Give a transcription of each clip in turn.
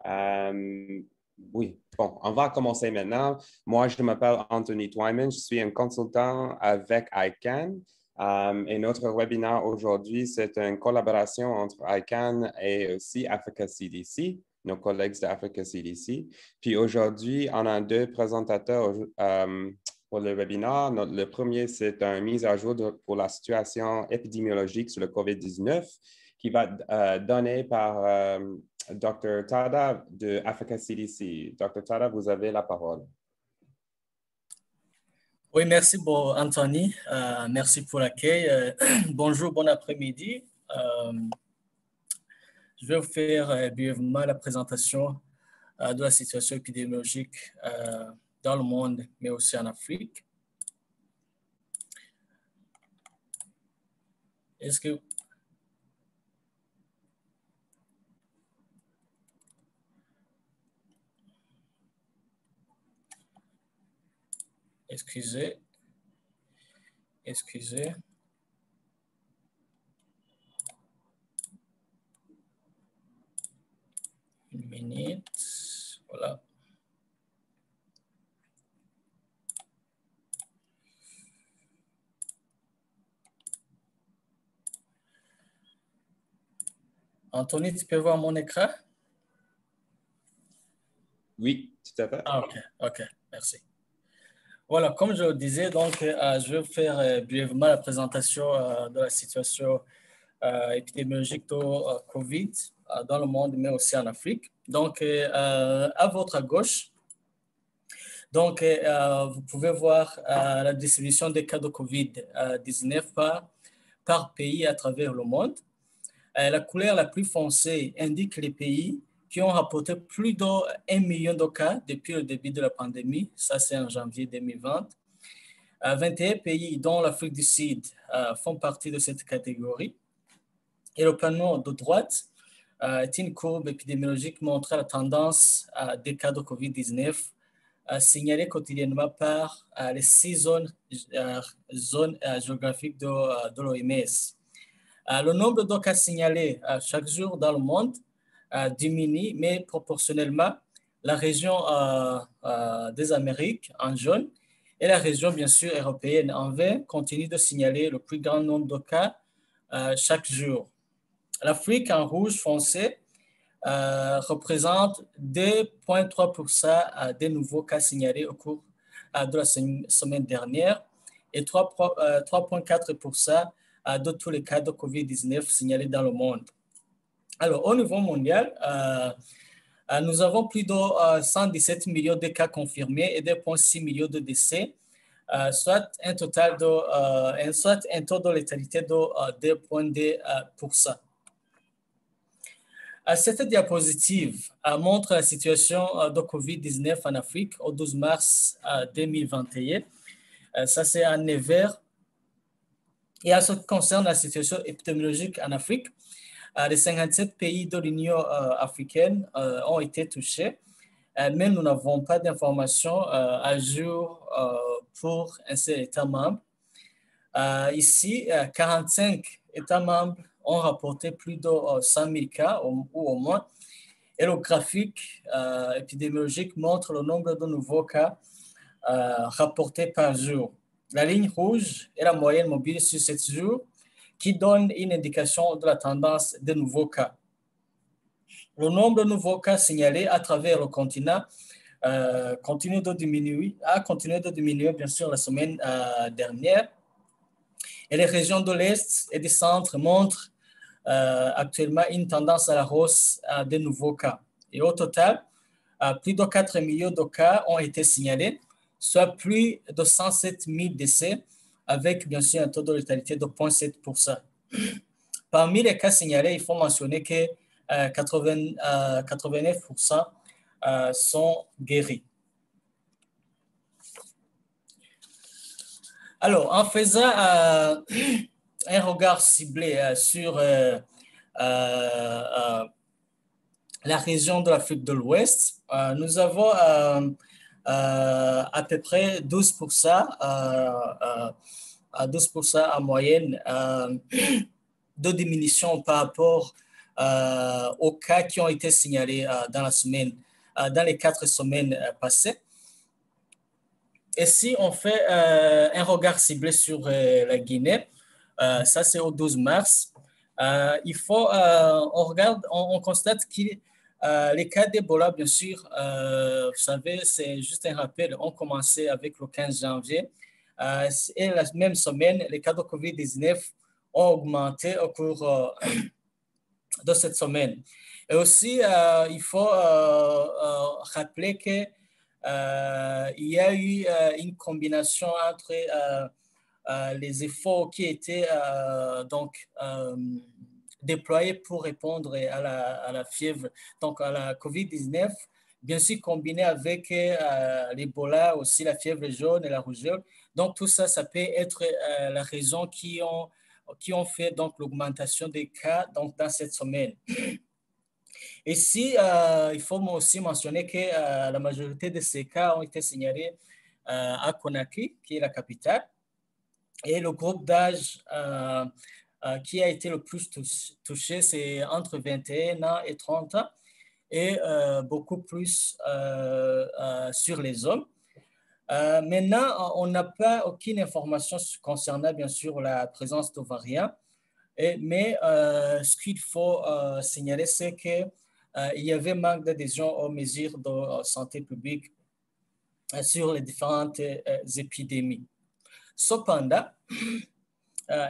Euh, oui, bon, on va commencer maintenant. Moi, je m'appelle Anthony Twyman. Je suis un consultant avec ICANN. Et notre webinaire aujourd'hui, c'est une collaboration entre ICANN et aussi Africa CDC, nos collègues de Africa CDC. Puis aujourd'hui, on a deux présentateurs pour le webinaire. Le premier, c'est une mise à jour pour la situation épidémiologique sur le COVID-19 qui va être donnée par Dr. Tada de Africa CDC. Dr. Tada, vous avez la parole. Oui, merci Anthony. Merci pour l'accueil. Bonjour, bon après-midi. Je vais vous faire brièvement la présentation de la situation épidémiologique dans le monde, mais aussi en Afrique. Est-ce que... Excusez. Une minute. Voilà. Anthony, tu peux voir mon écran? Oui, tout à fait. Ah, OK, merci. Voilà, comme je le disais, donc, je vais faire brièvement la présentation de la situation épidémiologique de COVID dans le monde, mais aussi en Afrique. Donc, à votre gauche, donc, vous pouvez voir la distribution des cas de COVID-19 par pays à travers le monde. La couleur la plus foncée indique les pays qui ont rapporté plus d'1 million de cas depuis le début de la pandémie. Ça, c'est en janvier 2020. 21 pays, dont l'Afrique du Sud, font partie de cette catégorie. Et le panneau de droite est une courbe épidémiologique montrant la tendance des cas de COVID-19 signalés quotidiennement par les 6 zones géographiques de l'OMS. Le nombre de cas signalés chaque jour dans le monde diminue, mais proportionnellement, la région des Amériques en jaune et la région, bien sûr, européenne en vert continuent de signaler le plus grand nombre de cas chaque jour. L'Afrique en rouge foncé représente 2,3% des nouveaux cas signalés au cours de la semaine dernière et 3,4% de tous les cas de COVID-19 signalés dans le monde. Alors, au niveau mondial, nous avons plus de 117 millions de cas confirmés et 2,6 millions de décès, soit un taux de létalité de 2,2%. Cette diapositive montre la situation de COVID-19 en Afrique au 12 mars 2021. Ça, c'est en vert. Et en ce qui concerne la situation épidémiologique en Afrique, les 57 pays de l'Union africaine ont été touchés, mais nous n'avons pas d'informations à jour pour un seul État membre. Ici, 45 États membres ont rapporté plus de 100 000 cas ou au moins. Et le graphique épidémiologique montre le nombre de nouveaux cas rapportés par jour. La ligne rouge est la moyenne mobile sur 7 jours qui donne une indication de la tendance des nouveaux cas. Le nombre de nouveaux cas signalés à travers le continent a continué de diminuer, bien sûr, la semaine dernière. Et les régions de l'Est et du Centre montrent actuellement une tendance à la hausse des nouveaux cas. Et au total, plus de 4 millions de cas ont été signalés, soit plus de 107 000 décès, avec bien sûr un taux de létalité de 0,7%. Parmi les cas signalés, il faut mentionner que 89% sont guéris. Alors, en faisant un regard ciblé sur la région de l'Afrique de l'Ouest, nous avons à peu près 12%, à 12% en moyenne de diminution par rapport aux cas qui ont été signalés dans les 4 semaines passées. Et si on fait un regard ciblé sur la Guinée, ça c'est au 12 mars, on constate que les cas d'Ebola, bien sûr, vous savez, c'est juste un rappel, ont commencé avec le 15 janvier. Et la même semaine, les cas de COVID-19 ont augmenté au cours de cette semaine. Et aussi, il faut rappeler que il y a eu une combination entre les efforts qui étaient déployés pour répondre à la fièvre, donc à la COVID-19, bien sûr combiné avec l'Ebola, aussi la fièvre jaune et la rougeole. Donc tout ça, ça peut être la raison qui ont fait donc l'augmentation des cas donc, dans cette semaine. Ici, il faut aussi mentionner que la majorité de ces cas ont été signalés à Conakry, qui est la capitale, et le groupe d'âge qui a été le plus touché, c'est entre 21 ans et 30 ans, et beaucoup plus sur les hommes. Maintenant, on n'a pas aucune information concernant, bien sûr, la présence de variants, mais ce qu'il faut signaler, c'est qu'il y avait manque d'adhésion aux mesures de santé publique sur les différentes épidémies. Cependant,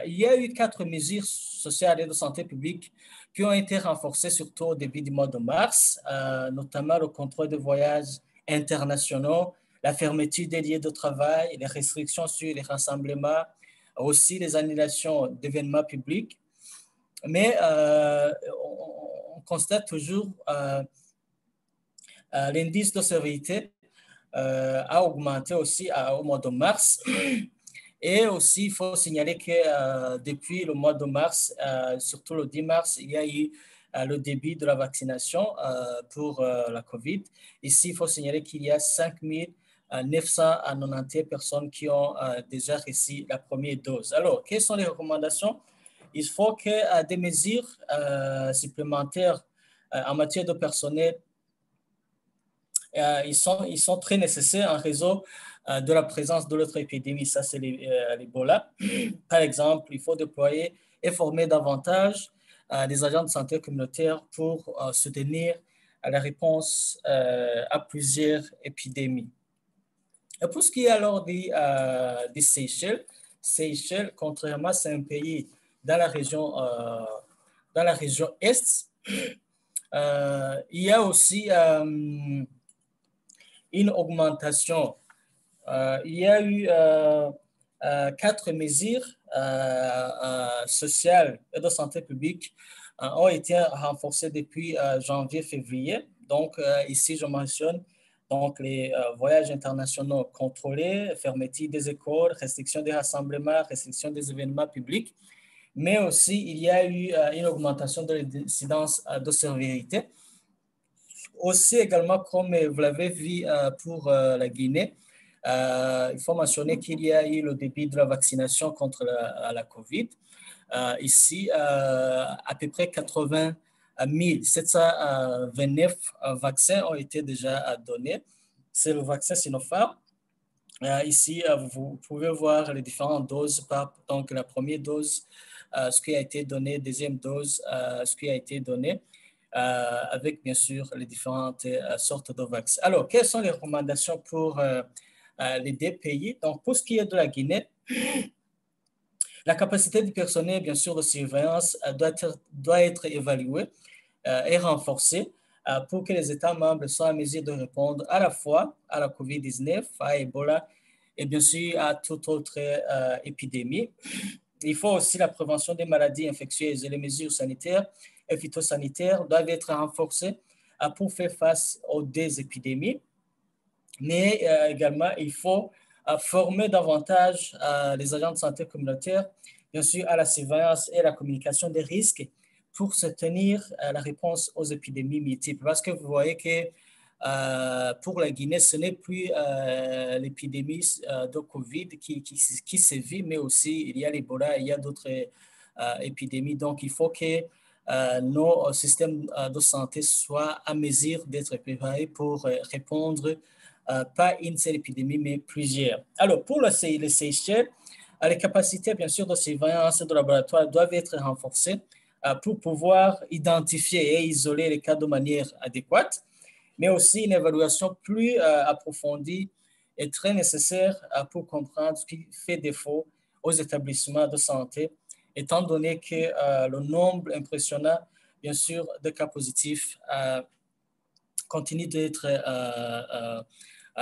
il y a eu 4 mesures sociales et de santé publique qui ont été renforcées surtout au début du mois de mars, notamment le contrôle de voyages internationaux, la fermeture des lieux de travail, les restrictions sur les rassemblements, aussi les annulations d'événements publics. Mais on constate toujours l'indice de sévérité a augmenté aussi au mois de mars. Et aussi, il faut signaler que depuis le mois de mars, surtout le 10 mars, il y a eu le début de la vaccination pour la COVID. Ici, il faut signaler qu'il y a 5 991 personnes qui ont déjà reçu la première dose. Alors, quelles sont les recommandations? Il faut que des mesures supplémentaires en matière de personnel, ils sont très nécessaires en raison de la présence de l'autre épidémie, ça c'est l'Ebola. Par exemple, il faut déployer et former davantage des agents de santé communautaire pour soutenir la réponse à plusieurs épidémies. Et pour ce qui est alors des Seychelles, contrairement, c'est un pays dans la région Est, il y a aussi une augmentation. Il y a eu 4 mesures sociales et de santé publique ont été renforcées depuis janvier-février. Donc, ici, je mentionne donc, les voyages internationaux contrôlés, fermeture des écoles, restriction des rassemblements, restriction des événements publics. Mais aussi, il y a eu une augmentation de l'incidence de sévérité. Aussi, également, comme vous l'avez vu pour la Guinée, il faut mentionner qu'il y a eu le début de la vaccination contre la COVID. Ici, à peu près 80 729 vaccins ont été déjà donnés. C'est le vaccin Sinopharm. Ici, vous pouvez voir les différentes doses. Donc, la première dose, ce qui a été donné, deuxième dose, ce qui a été donné, avec bien sûr les différentes sortes de vaccins. Alors, quelles sont les recommandations pour les 2 pays? Donc, pour ce qui est de la Guinée, la capacité du personnel, bien sûr, de surveillance doit être évaluée et renforcée pour que les États membres soient en mesure de répondre à la fois à la COVID-19, à Ebola et bien sûr à toute autre épidémie. Il faut aussi la prévention des maladies infectieuses et les mesures sanitaires et phytosanitaires doivent être renforcées pour faire face aux 2 épidémies. Mais également, il faut former davantage les agents de santé communautaire, bien sûr, à la surveillance et à la communication des risques pour soutenir la réponse aux épidémies multiples. Parce que vous voyez que pour la Guinée, ce n'est plus l'épidémie de COVID qui sévit, mais aussi il y a l'Ebola, il y a d'autres épidémies. Donc, il faut que nos systèmes de santé soient à mesure d'être préparés pour répondre pas une seule épidémie, mais plusieurs. Alors, pour les Seychelles, les capacités, bien sûr, de surveillance de laboratoire doivent être renforcées pour pouvoir identifier et isoler les cas de manière adéquate, mais aussi une évaluation plus approfondie est très nécessaire pour comprendre ce qui fait défaut aux établissements de santé, étant donné que le nombre impressionnant, bien sûr, de cas positifs continue d'être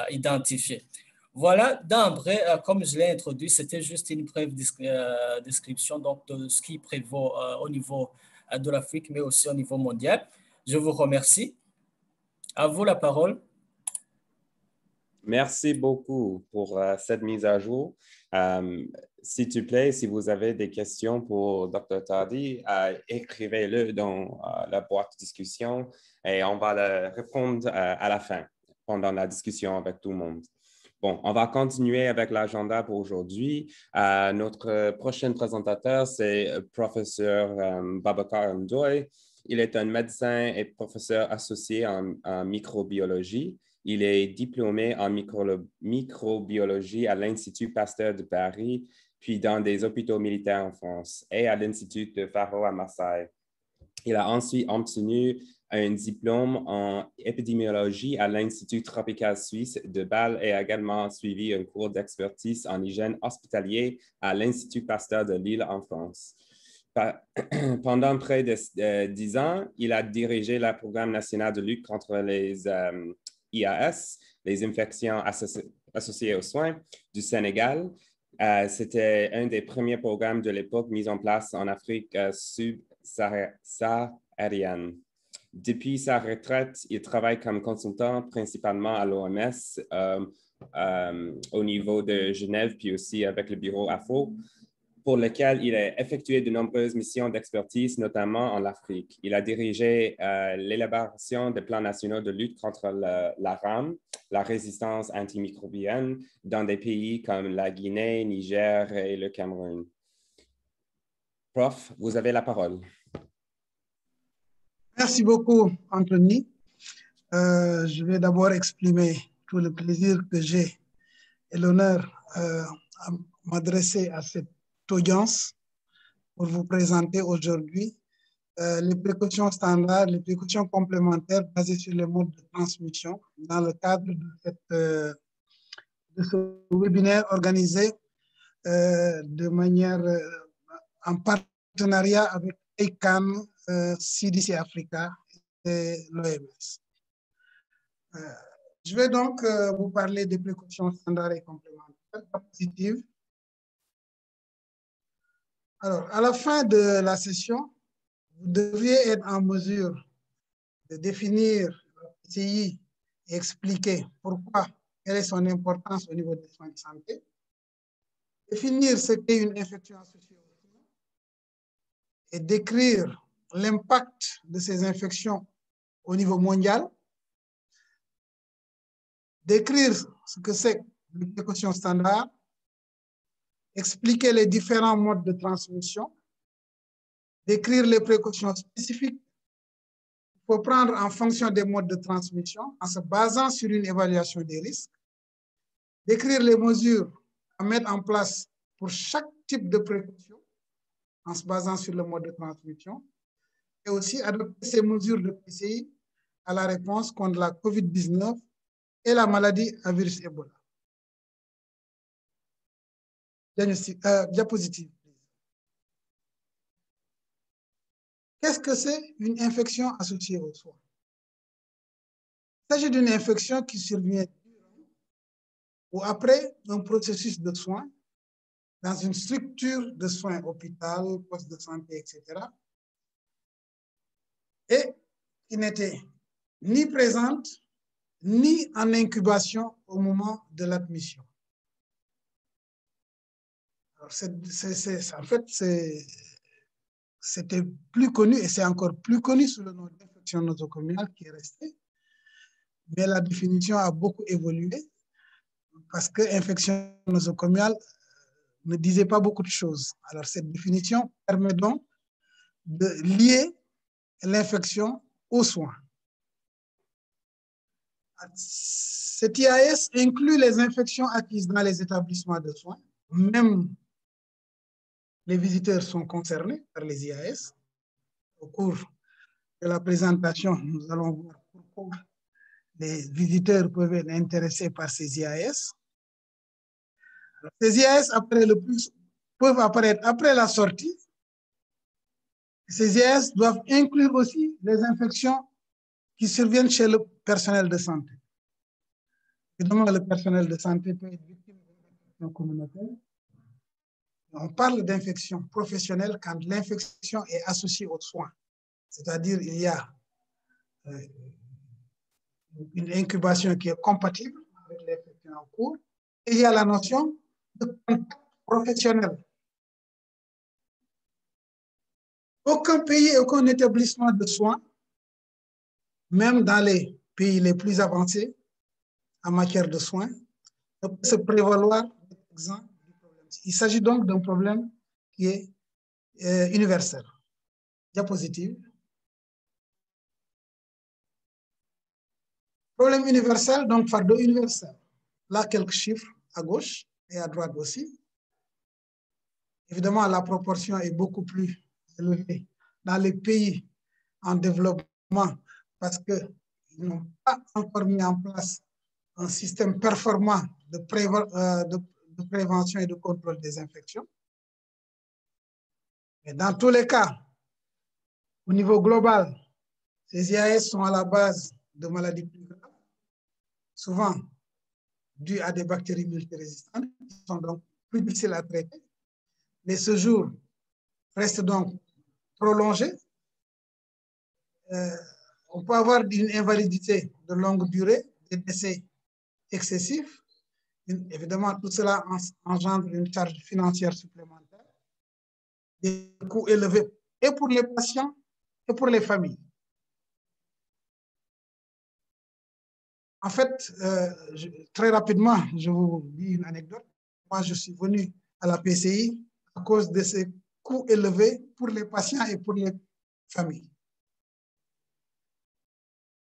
identifié. Voilà, d'emblée, comme je l'ai introduit, c'était juste une brève description donc, de ce qui prévaut au niveau de l'Afrique, mais aussi au niveau mondial. Je vous remercie. À vous la parole. Merci beaucoup pour cette mise à jour. S'il te plaît, si vous avez des questions pour Dr. Tardy, écrivez-le dans la boîte de discussion et on va le répondre à la fin, pendant la discussion avec tout le monde. Bon, on va continuer avec l'agenda pour aujourd'hui. Notre prochain présentateur, c'est professeur Babacar Ndoye. Il est un médecin et professeur associé en microbiologie. Il est diplômé en microbiologie à l'Institut Pasteur de Paris, puis dans des hôpitaux militaires en France et à l'Institut de Faro à Marseille. Il a ensuite obtenu un diplôme en épidémiologie à l'Institut tropical suisse de Bâle et a également suivi un cours d'expertise en hygiène hospitalière à l'Institut Pasteur de Lille en France. Pendant près de 10 ans, il a dirigé le programme national de lutte contre les IAS, les infections associées aux soins du Sénégal. C'était un des premiers programmes de l'époque mis en place en Afrique subsaharienne. Depuis sa retraite, il travaille comme consultant principalement à l'OMS au niveau de Genève, puis aussi avec le bureau AFO, pour lequel il a effectué de nombreuses missions d'expertise, notamment en Afrique. Il a dirigé l'élaboration des plans nationaux de lutte contre la RAM, la résistance antimicrobienne, dans des pays comme la Guinée, Niger et le Cameroun. Prof, vous avez la parole. Merci beaucoup, Anthony. Je vais d'abord exprimer tout le plaisir que j'ai et l'honneur à m'adresser à cette audience pour vous présenter aujourd'hui les précautions standards, les précautions complémentaires basées sur les modes de transmission dans le cadre de ce webinaire organisé de manière en partenariat avec EICAN, CDC Africa et l'OMS. Je vais donc vous parler des précautions standards et complémentaires positives. Alors, à la fin de la session, vous devriez être en mesure de définir le PCI et expliquer pourquoi, quelle est son importance au niveau des soins de santé, définir ce qu'est une infection associée aux soins et décrire l'impact de ces infections au niveau mondial, décrire ce que c'est les précautions standards, expliquer les différents modes de transmission, décrire les précautions spécifiques qu'il faut prendre en fonction des modes de transmission en se basant sur une évaluation des risques, décrire les mesures à mettre en place pour chaque type de précaution en se basant sur le mode de transmission et aussi adopter ces mesures de PCI à la réponse contre la COVID-19 et la maladie à virus Ebola. Diapositive. Qu'est-ce que c'est une infection associée aux soins? Il s'agit d'une infection qui survient ou après un processus de soins dans une structure de soins, hôpital, poste de santé, etc. et qui n'était ni présente ni en incubation au moment de l'admission. En fait, c'était plus connu et c'est encore plus connu sous le nom d'infection nosocomiale qui est resté. Mais la définition a beaucoup évolué parce que infection nosocomiale ne disait pas beaucoup de choses. Alors, cette définition permet donc de lier l'infection aux soins. Cet IAS inclut les infections acquises dans les établissements de soins. Même les visiteurs sont concernés par les IAS. Au cours de la présentation, nous allons voir pourquoi les visiteurs peuvent être intéressés par ces IAS. Ces IAS peuvent apparaître après la sortie. Ces IAS doivent inclure aussi les infections qui surviennent chez le personnel de santé. Évidemment, le personnel de santé peut être victime d'infections communautaires. On parle d'infection professionnelle quand l'infection est associée aux soins. C'est-à-dire il y a une incubation qui est compatible avec l'infection en cours. Et il y a la notion de contact professionnel. Aucun pays, aucun établissement de soins, même dans les pays les plus avancés en matière de soins, ne peut se prévaloir d'être exempt du problème. Il s'agit donc d'un problème qui est universel. Diapositive. Problème universel, donc fardeau universel. Là, quelques chiffres à gauche et à droite aussi. Évidemment, la proportion est beaucoup plus élevée dans les pays en développement parce qu'ils n'ont pas encore mis en place un système performant de prévention et de contrôle des infections. Mais dans tous les cas, au niveau global, ces IAS sont à la base de maladies plus graves, souvent dues à des bactéries multirésistantes, qui sont donc plus difficiles à traiter. Les séjours restent donc prolongés. On peut avoir une invalidité de longue durée, des décès excessifs. Évidemment, tout cela engendre une charge financière supplémentaire, des coûts élevés et pour les patients et pour les familles. En fait, très rapidement, je vous dis une anecdote. Moi, je suis venu à la PCI à cause de ces coûts élevés pour les patients et pour les familles.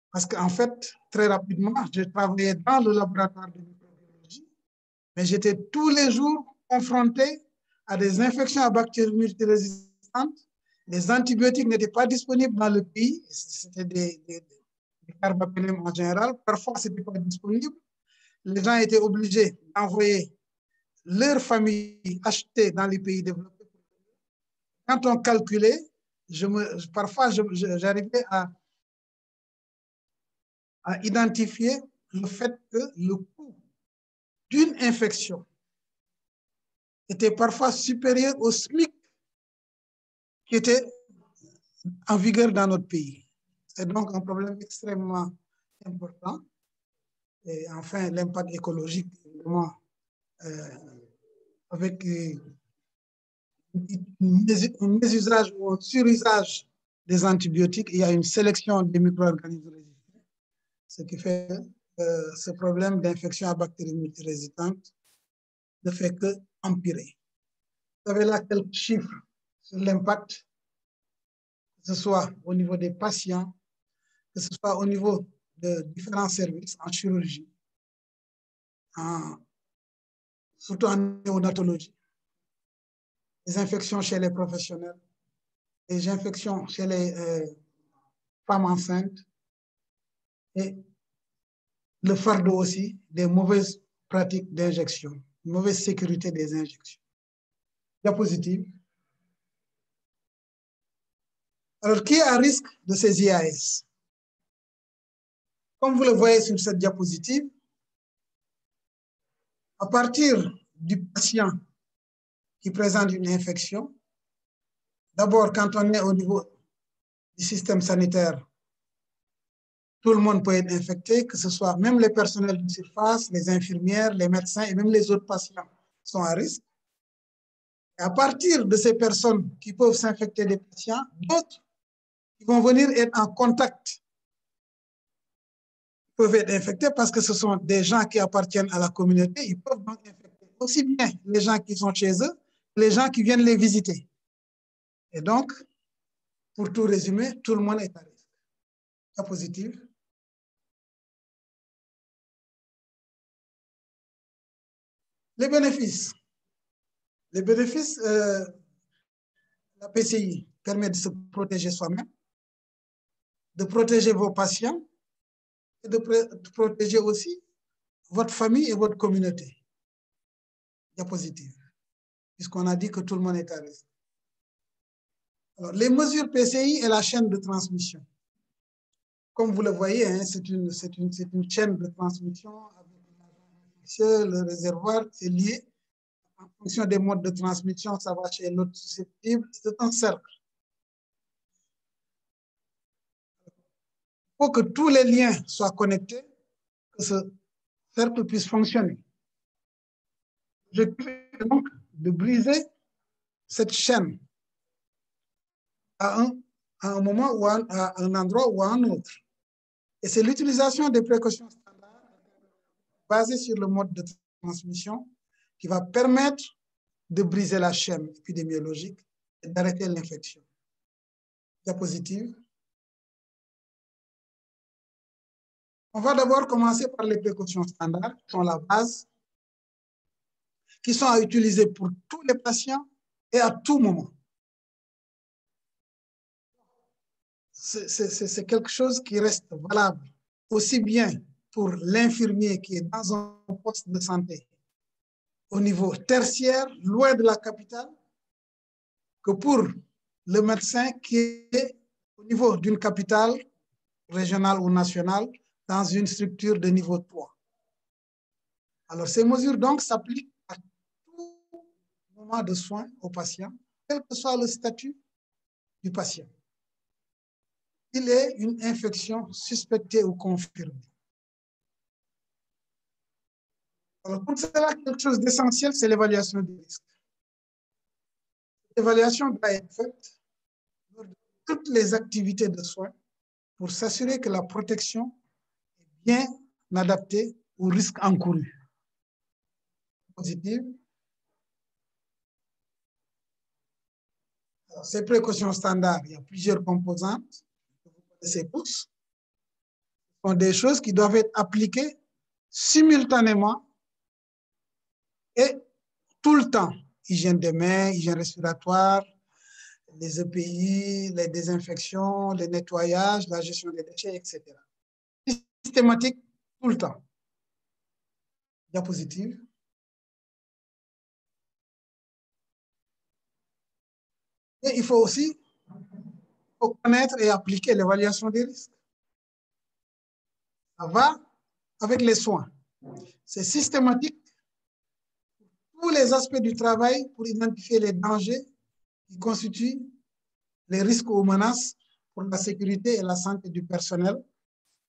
Parce qu'en fait, très rapidement, je travaillais dans le laboratoire de microbiologie, mais j'étais tous les jours confronté à des infections à bactéries multirésistantes. Les antibiotiques n'étaient pas disponibles dans le pays. C'était des carbapénem en général. Parfois, ce n'était pas disponible. Les gens étaient obligés d'envoyer leur famille acheter dans les pays développés. Quand on calculait, parfois, j'arrivais à identifier le fait que le coût d'une infection était parfois supérieur au SMIC qui était en vigueur dans notre pays. C'est donc un problème extrêmement important. Et enfin, l'impact écologique, évidemment, avec un mésusage ou un surusage des antibiotiques, il y a une sélection des micro-organismes résistants, ce qui fait que ce problème d'infection à bactéries multirésistantes ne fait que empirer. Vous avez là quelques chiffres sur l'impact, que ce soit au niveau des patients, que ce soit au niveau de différents services en chirurgie, surtout en néonatologie, les infections chez les professionnels, les infections chez les femmes enceintes et le fardeau aussi des mauvaises pratiques d'injection, mauvaise sécurité des injections. Diapositive. Alors, qui est à risque de ces IAS? Comme vous le voyez sur cette diapositive, à partir du patient qui présente une infection, d'abord, quand on est au niveau du système sanitaire, tout le monde peut être infecté, que ce soit même les personnels de surface, les infirmières, les médecins et même les autres patients sont à risque. Et à partir de ces personnes qui peuvent s'infecter des patients, d'autres qui vont venir être en contact peuvent être infectés parce que ce sont des gens qui appartiennent à la communauté. Ils peuvent donc infecter aussi bien les gens qui sont chez eux que les gens qui viennent les visiter. Et donc, pour tout résumer, tout le monde est à risque. Diapositive. Les bénéfices. Les bénéfices, la PCI permet de se protéger soi-même, de protéger vos patients et de protéger aussi votre famille et votre communauté. Diapositive. Puisqu'on a dit que tout le monde est à risque. Alors, les mesures PCI et la chaîne de transmission. Comme vous le voyez, hein, c'est une chaîne de transmission avec le réservoir, c'est lié. En fonction des modes de transmission, ça va chez l'autre susceptible. C'est un cercle. Il faut que tous les liens soient connectés, que ce cercle puisse fonctionner. Je vais donc de briser cette chaîne à un moment ou à un endroit ou à un autre. Et c'est l'utilisation des précautions standards basées sur le mode de transmission qui va permettre de briser la chaîne épidémiologique et d'arrêter l'infection. Diapositive. On va d'abord commencer par les précautions standards, qui sont la base, qui sont à utiliser pour tous les patients et à tout moment. C'est quelque chose qui reste valable aussi bien pour l'infirmier qui est dans un poste de santé au niveau tertiaire, loin de la capitale, que pour le médecin qui est au niveau d'une capitale régionale ou nationale dans une structure de niveau 3. Alors, ces mesures donc s'appliquent à tout moment de soins aux patients, quel que soit le statut du patient. Il est une infection suspectée ou confirmée. Alors, pour cela, quelque chose d'essentiel, c'est l'évaluation des risques. L'évaluation doit être faite lors de toutes les activités de soins pour s'assurer que la protection est bien adaptée aux risques encourus. Positive. Alors, ces précautions standards, il y a plusieurs composantes que vous connaissez tous. Ce sont des choses qui doivent être appliquées simultanément et tout le temps. Hygiène des mains, hygiène respiratoire, les EPI, les désinfections, les nettoyages, la gestion des déchets, etc. Systématique tout le temps. Diapositive. Et il faut aussi connaître et appliquer l'évaluation des risques. Ça va avec les soins. C'est systématique pour tous les aspects du travail pour identifier les dangers qui constituent les risques ou menaces pour la sécurité et la santé du personnel,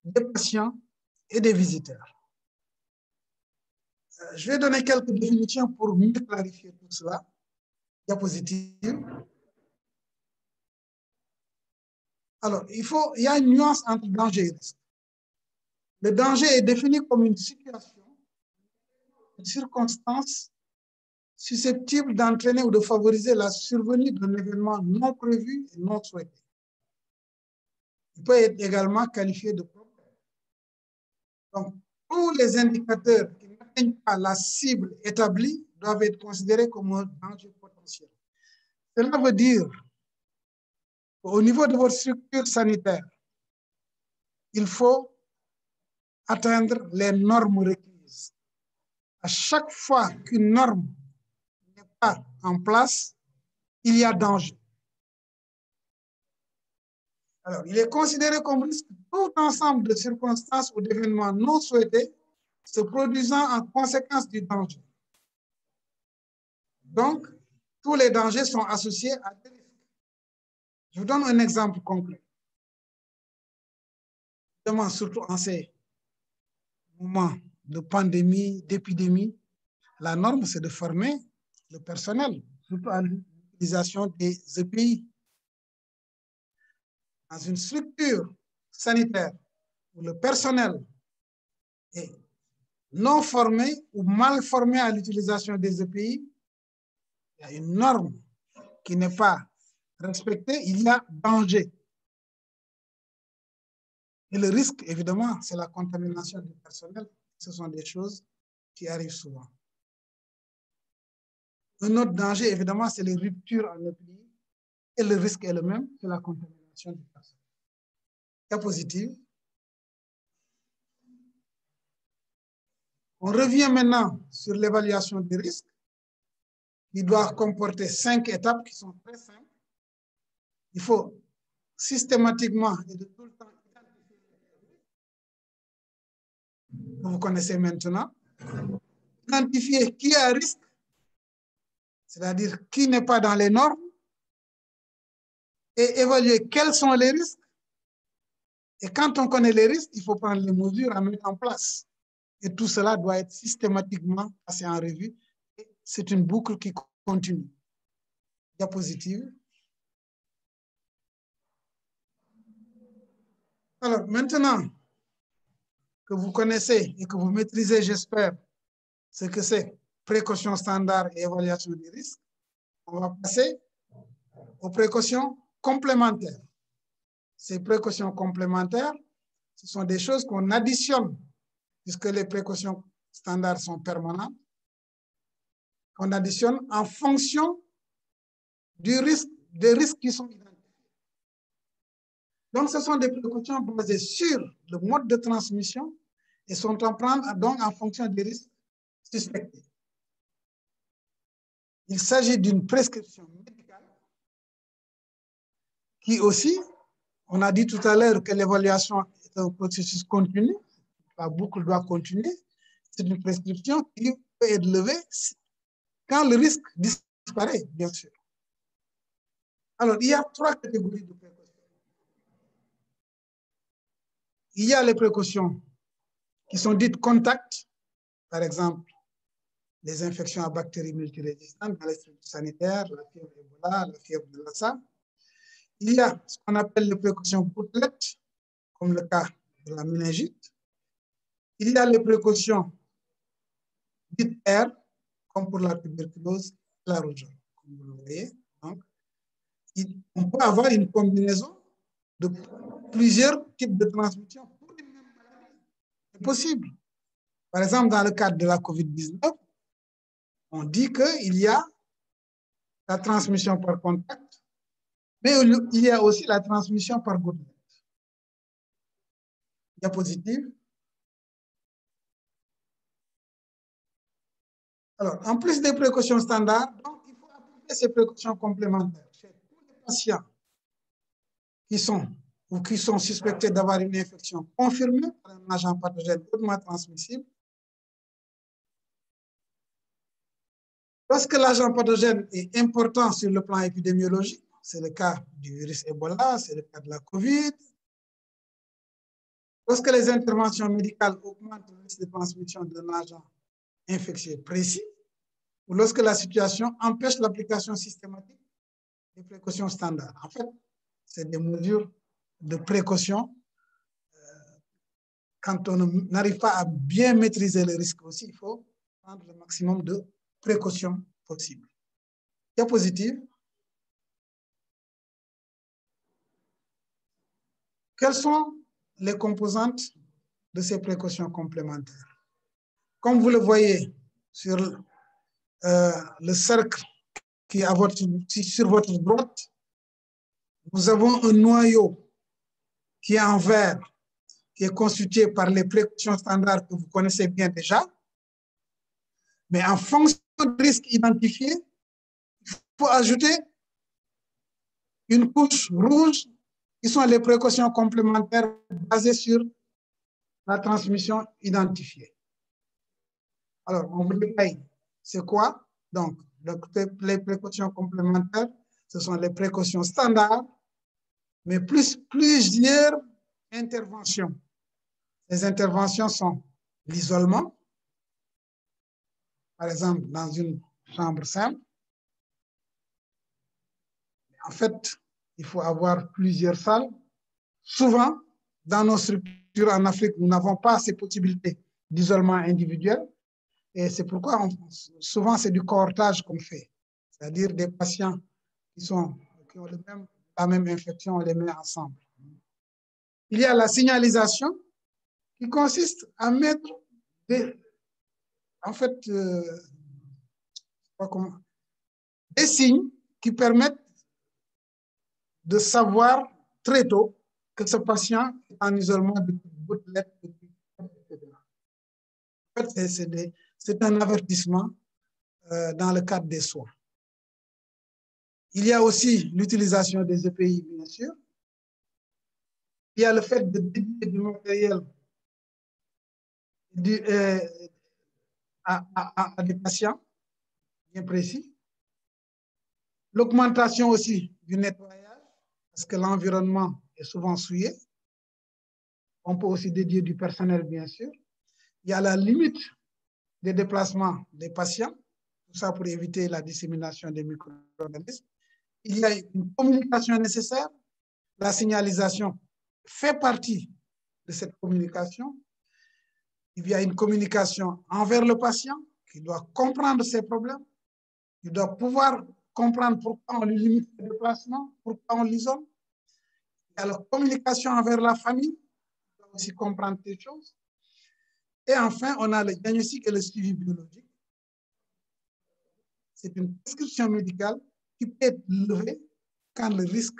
des patients et des visiteurs. Je vais donner quelques définitions pour mieux clarifier tout cela. Diapositive. Alors, il y a une nuance entre danger et risque. Le danger est défini comme une situation, une circonstance susceptible d'entraîner ou de favoriser la survenue d'un événement non prévu et non souhaité. Il peut être également qualifié de problème. Donc, tous les indicateurs qui n'atteignent pas la cible établie doivent être considérés comme un danger potentiel. Cela veut dire qu'au niveau de votre structure sanitaire, il faut atteindre les normes requises. À chaque fois qu'une norme n'est pas en place, il y a danger. Alors, il est considéré comme risque tout ensemble de circonstances ou d'événements non souhaités se produisant en conséquence du danger. Donc, tous les dangers sont associés à des risques. Je vous donne un exemple concret. Surtout en ces moments de pandémie, d'épidémie, la norme, c'est de former le personnel, surtout à l'utilisation des EPI. Dans une structure sanitaire où le personnel est non formé ou mal formé à l'utilisation des EPI, il y a une norme qui n'est pas respectée, il y a danger. Et le risque, évidemment, c'est la contamination du personnel. Ce sont des choses qui arrivent souvent. Un autre danger, évidemment, c'est les ruptures en épidémie. Et le risque est le même, c'est la contamination du personnel. Cas positif. On revient maintenant sur l'évaluation des risques, qui doit comporter 5 étapes qui sont très simples. Il faut systématiquement et de tout le temps identifier les risques que vous connaissez maintenant. Identifier qui est à risque, c'est-à-dire qui n'est pas dans les normes, et évaluer quels sont les risques. Et quand on connaît les risques, il faut prendre les mesures à mettre en place. Et tout cela doit être systématiquement passé en revue. C'est une boucle qui continue. Diapositive. Alors, maintenant que vous connaissez et que vous maîtrisez, j'espère, ce que c'est précaution standard et évaluation des risques, on va passer aux précautions complémentaires. Ces précautions complémentaires, ce sont des choses qu'on additionne, puisque les précautions standards sont permanentes, qu'on additionne en fonction du risque, des risques qui sont identifiés. Donc, ce sont des précautions basées sur le mode de transmission et sont à prendre donc en fonction des risques suspectés. Il s'agit d'une prescription médicale qui aussi, on a dit tout à l'heure que l'évaluation est un processus continu, la boucle doit continuer. C'est une prescription qui peut être levée quand le risque disparaît, bien sûr. Alors, il y a 3 catégories de précautions. Il y a les précautions qui sont dites contact, par exemple, les infections à bactéries multirésistantes dans les structures sanitaires, la fièvre Ebola, la fièvre de Lassa. Il y a ce qu'on appelle les précautions gouttelettes, comme le cas de la méningite. Il y a les précautions dites R, comme pour la tuberculose, la rougeole, comme vous le voyez. Donc, on peut avoir une combinaison de plusieurs types de transmission pour les mêmes maladies. C'est possible. Par exemple, dans le cadre de la COVID-19, on dit qu'il y a la transmission par contact, mais il y a aussi la transmission par gouttelette. Diapositive. Alors, en plus des précautions standards, donc, il faut appliquer ces précautions complémentaires chez tous les patients qui sont suspectés d'avoir une infection confirmée par un agent pathogène hautement transmissible. Lorsque l'agent pathogène est important sur le plan épidémiologique, c'est le cas du virus Ebola, c'est le cas de la COVID. Lorsque les interventions médicales augmentent le risque de transmission d'un agent infectieux précis, ou lorsque la situation empêche l'application systématique des précautions standards. En fait, c'est des mesures de précaution. Quand on n'arrive pas à bien maîtriser les risques aussi, il faut prendre le maximum de précautions possibles. Diapositive. Quelles sont les composantes de ces précautions complémentaires? Comme vous le voyez sur le cercle qui est sur votre droite, nous avons un noyau qui est en vert, qui est constitué par les précautions standards que vous connaissez bien déjà. Mais en fonction du risque identifié, il faut ajouter une couche rouge qui sont les précautions complémentaires basées sur la transmission identifiée. Alors, on vous détaille. C'est quoi? Donc, les précautions complémentaires, ce sont les précautions standards, mais plusieurs interventions. Les interventions sont l'isolement, par exemple, dans une chambre simple. En fait, il faut avoir plusieurs salles. Souvent, dans nos structures en Afrique, nous n'avons pas ces possibilités d'isolement individuel. Et c'est pourquoi souvent c'est du cohortage qu'on fait. C'est-à-dire des patients qui ont la même infection, on les met ensemble. Il y a la signalisation qui consiste à mettre des signes qui permettent de savoir très tôt que ce patient est en isolement depuis gouttelette, etc. En fait, c'est un avertissement dans le cadre des soins. Il y a aussi l'utilisation des EPI, bien sûr. Il y a le fait de dédier du matériel à des patients bien précis. L'augmentation aussi du nettoyage, parce que l'environnement est souvent souillé. On peut aussi dédier du personnel, bien sûr. Il y a la limite des déplacements des patients, tout ça pour éviter la dissémination des micro-organismes. Il y a une communication nécessaire. La signalisation fait partie de cette communication. Il y a une communication envers le patient qui doit comprendre ses problèmes. Il doit pouvoir comprendre pourquoi on lui limite le déplacement, pourquoi on l'isole. Il y a la communication envers la famille. Il doit aussi comprendre ces choses. Et enfin, on a le diagnostic et le suivi biologique. C'est une prescription médicale qui peut être levée quand le risque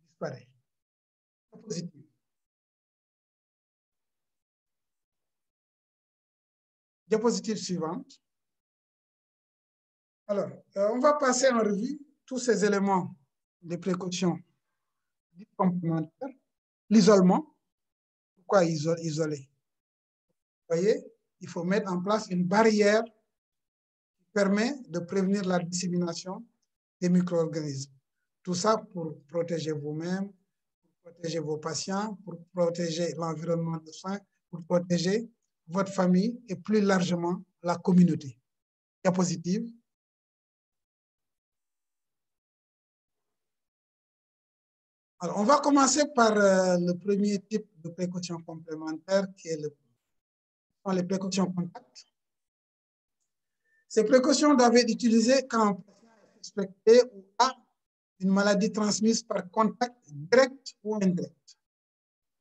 disparaît. Positif. Diapositive suivante. Alors, on va passer en revue tous ces éléments de précaution complémentaires. L'isolement. Pourquoi isoler? Vous voyez, il faut mettre en place une barrière qui permet de prévenir la dissémination des micro-organismes. Tout ça pour protéger vous-même, pour protéger vos patients, pour protéger l'environnement de soins, pour protéger votre famille et plus largement la communauté. Diapositive. Alors, on va commencer par le premier type de précaution complémentaire qui est les précautions contact. Ces précautions doivent être utilisées quand un patient est suspecté ou a une maladie transmise par contact direct ou indirect.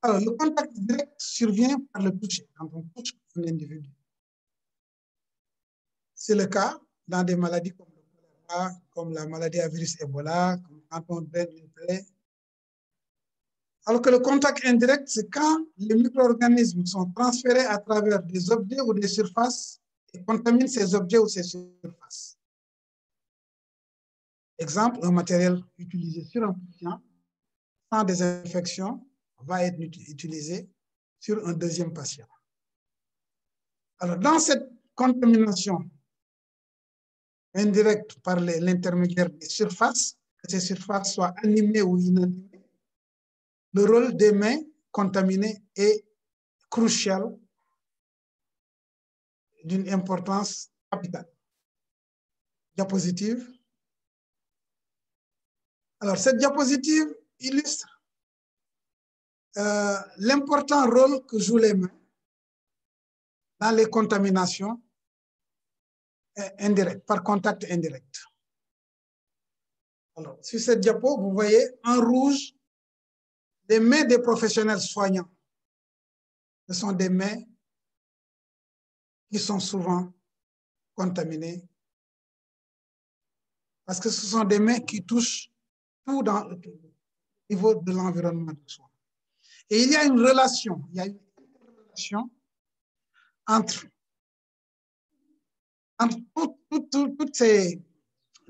Alors, le contact direct survient par le toucher, quand on touche un individu. C'est le cas dans des maladies comme le choléra, comme la maladie à virus Ebola, comme quand on draine une plaie. Alors que le contact indirect, c'est quand les micro-organismes sont transférés à travers des objets ou des surfaces et contaminent ces objets ou ces surfaces. Exemple, un matériel utilisé sur un patient sans désinfection va être utilisé sur un deuxième patient. Alors, dans cette contamination indirecte par l'intermédiaire des surfaces, que ces surfaces soient animées ou inanimées, le rôle des mains contaminées est crucial, d'une importance capitale. Diapositive. Alors, cette diapositive illustre l'important rôle que jouent les mains dans les contaminations indirectes, par contact indirect. Alors, sur cette diapo, vous voyez en rouge les mains des professionnels soignants. Ce sont des mains qui sont souvent contaminées parce que ce sont des mains qui touchent tout dans le niveau de l'environnement de soins. Et il y a une relation, entre toutes ces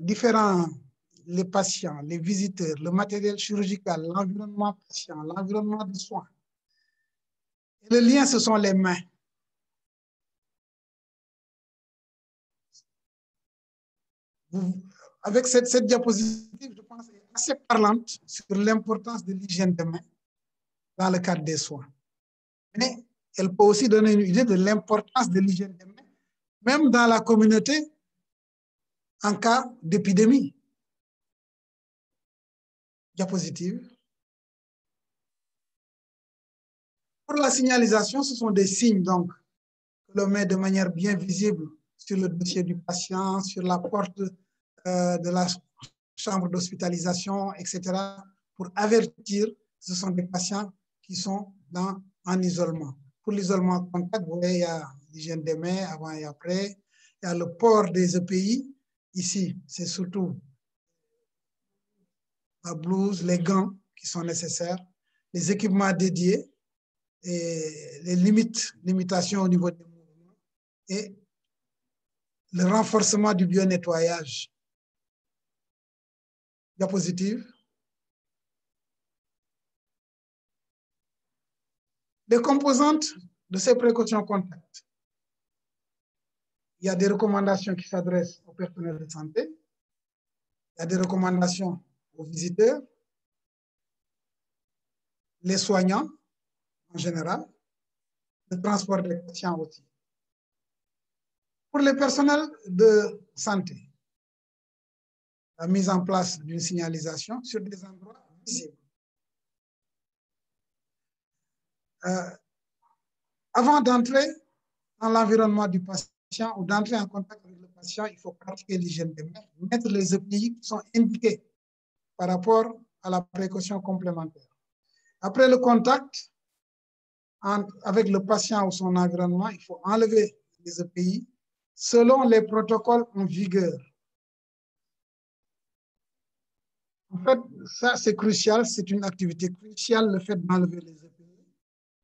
différents, les patients, les visiteurs, le matériel chirurgical, l'environnement patient, l'environnement de soins. Et le lien, ce sont les mains. Avec cette diapositive, je pense, est assez parlante sur l'importance de l'hygiène des mains dans le cadre des soins. Mais elle peut aussi donner une idée de l'importance de l'hygiène des mains, même dans la communauté, en cas d'épidémie. Diapositive. Pour la signalisation, ce sont des signes, donc, que l'on met de manière bien visible sur le dossier du patient, sur la porte de la chambre d'hospitalisation, etc., pour avertir que ce sont des patients qui sont en isolement. Pour l'isolement contact, vous voyez, il y a l'hygiène des mains avant et après, il y a le port des EPI. Ici, c'est surtout la blouse, les gants qui sont nécessaires, les équipements dédiés, et les limitations au niveau des mouvements et le renforcement du bio-nettoyage. Diapositive. Les composantes de ces précautions contact. Il y a des recommandations qui s'adressent au personnel de santé. Il y a des recommandations aux visiteurs, les soignants en général, le transport des patients aussi. Pour les personnels de santé, la mise en place d'une signalisation sur des endroits visibles. Avant d'entrer dans l'environnement du patient ou d'entrer en contact avec le patient, il faut pratiquer l'hygiène des mains, mettre les EPI qui sont indiqués par rapport à la précaution complémentaire. Après le contact avec le patient ou son environnement, il faut enlever les EPI selon les protocoles en vigueur. En fait, ça c'est crucial, c'est une activité cruciale, le fait d'enlever les EPI.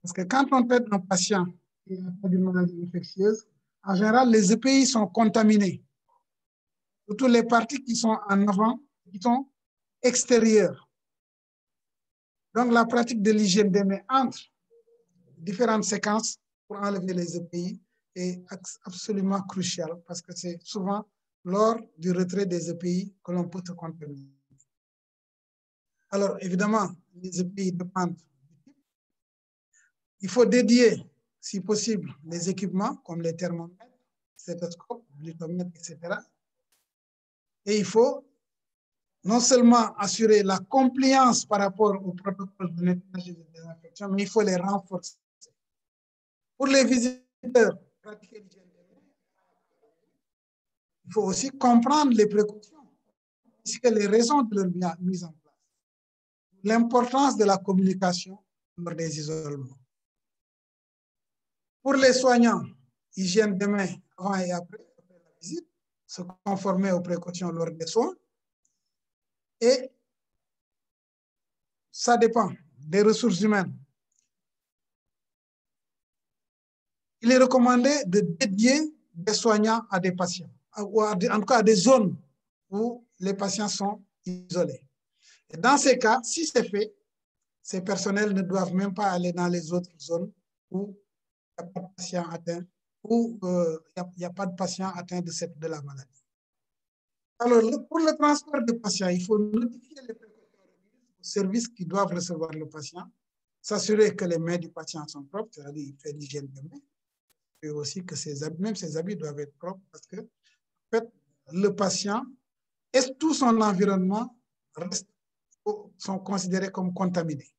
Parce que quand on traite un patient qui a une maladie infectieuse, en général, les EPI sont contaminés. Surtout les parties qui sont en avant, qui sont extérieures. Donc, la pratique de l'hygiène des mains entre différentes séquences pour enlever les EPI est absolument cruciale parce que c'est souvent lors du retrait des EPI que l'on peut se contaminer. Alors, évidemment, les EPI dépendent du type. Il faut dédier, si possible, les équipements comme les thermomètres, stéthoscopes, glutomètres, etc. Et il faut non seulement assurer la compliance par rapport au protocole de nettoyage et de désinfection, mais il faut les renforcer. Pour les visiteurs, pratiquer l'hygiène des mains, il faut aussi comprendre les précautions, ainsi que les raisons de leur mise en place. L'importance de la communication lors des isolements. Pour les soignants, hygiène des mains avant et après la visite, se conformer aux précautions lors des soins. Et ça dépend des ressources humaines. Il est recommandé de dédier des soignants à des patients, ou en tout cas à des zones où les patients sont isolés. Et dans ces cas, si c'est fait, ces personnels ne doivent même pas aller dans les autres zones où il n'y a pas de patient atteint, où il n'y a pas de patient atteint de la maladie. Alors, pour le transport des patients, il faut notifier les précautions aux services qui doivent recevoir le patient, s'assurer que les mains du patient sont propres, c'est-à-dire qu'il fait l'hygiène des mains, et aussi que même ses habits doivent être propres parce que, en fait, le patient et tout son environnement sont considérés comme contaminés.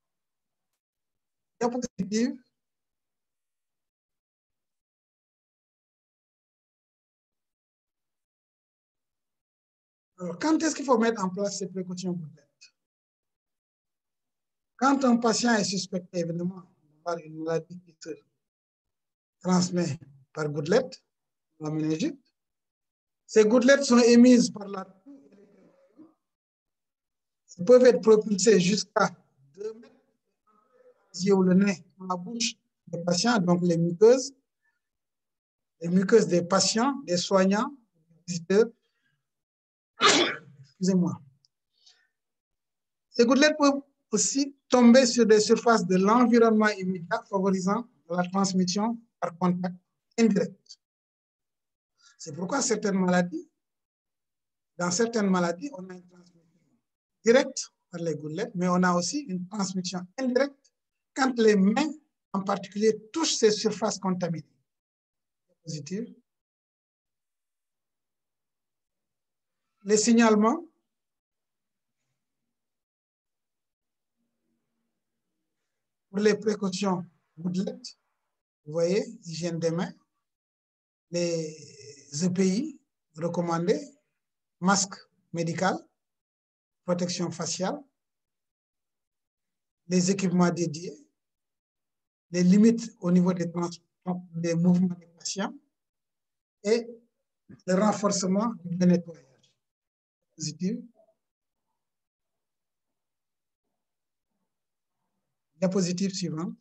Diapositive. Alors, quand est-ce qu'il faut mettre en place ces précautions gouttelettes? Quand un patient est suspecté, évidemment, d'avoir une maladie qui se transmet par gouttelette, la méningite, ces gouttelettes sont émises par la toux et les bronchioles. Elles peuvent être propulsées jusqu'à 2 mètres les yeux ou le nez dans la bouche des patients, donc les muqueuses des patients, des soignants, des visiteurs. Excusez-moi. Ces gouttelettes peuvent aussi tomber sur des surfaces de l'environnement immédiat, favorisant la transmission par contact indirect. C'est pourquoi dans certaines maladies, on a une transmission directe par les gouttelettes, mais on a aussi une transmission indirecte quand les mains, en particulier, touchent ces surfaces contaminées. Positive. Les signalements. Pour les précautions gouttelettes, vous voyez, hygiène des mains, les EPI recommandés, masque médical, protection faciale, les équipements dédiés, les limites au niveau des mouvements des patients et le renforcement du nettoyage. Positif. Diapositive suivante.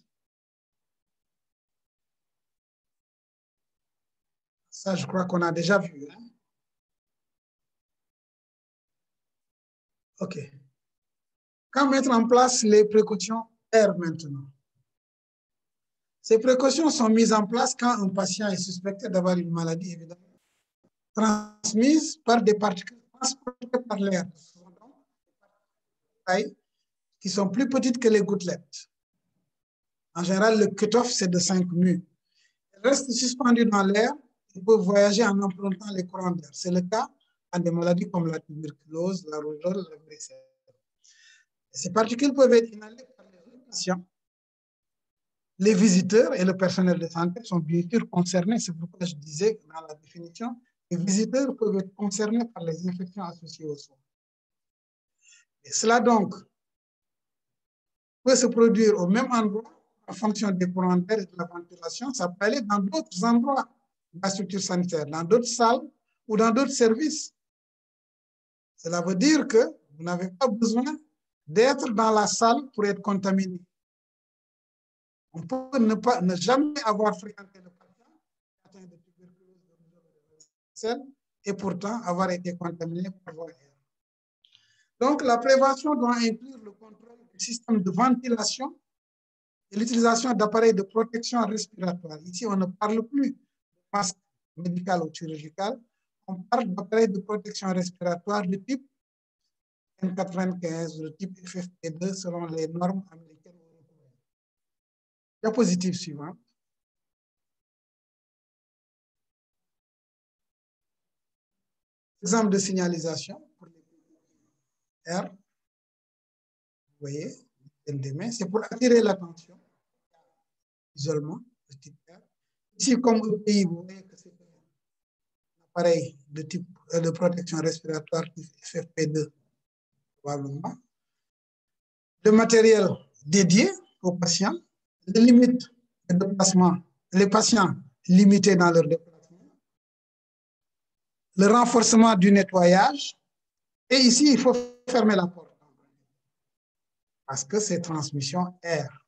Ça, je crois qu'on a déjà vu. Hein? OK. Quand mettre en place les précautions R maintenant? Ces précautions sont mises en place quand un patient est suspecté d'avoir une maladie, évidemment, transmise par des particules transportées par l'air, qui sont plus petites que les gouttelettes. En général, le cut-off, c'est de 5 mu. Elles restent suspendues dans l'air et peuvent voyager en empruntant les courants d'air. C'est le cas dans des maladies comme la tuberculose, la rougeole, la varicelle. Ces particules peuvent être inhalées par les patients. Les visiteurs et le personnel de santé sont bien sûr concernés. C'est pourquoi je disais dans la définition, les visiteurs peuvent être concernés par les infections associées aux soins. Et cela donc peut se produire au même endroit en fonction des courants d'air et de la ventilation. Ça peut aller dans d'autres endroits de la structure sanitaire, dans d'autres salles ou dans d'autres services. Cela veut dire que vous n'avez pas besoin d'être dans la salle pour être contaminé. On peut ne jamais avoir fréquenté le patient atteint de tuberculose, et pourtant avoir été contaminé par voie aérienne. Donc, la prévention doit inclure le contrôle du système de ventilation et l'utilisation d'appareils de protection respiratoire. Ici, on ne parle plus de masque médical ou chirurgical, on parle d'appareils de protection respiratoire de type N95 ou de type FFP2 selon les normes américaines. Diapositive suivante. Exemple de signalisation pour les R. Vous voyez, c'est pour attirer l'attention. Isolement, de type R. Ici, comme au pays, vous voyez que c'est un appareil de type de protection respiratoire type FFP2, probablement. Le matériel dédié aux patients, les limites de déplacement, les patients limités dans leur déplacement, le renforcement du nettoyage, et ici, il faut fermer la porte parce que c'est transmission R.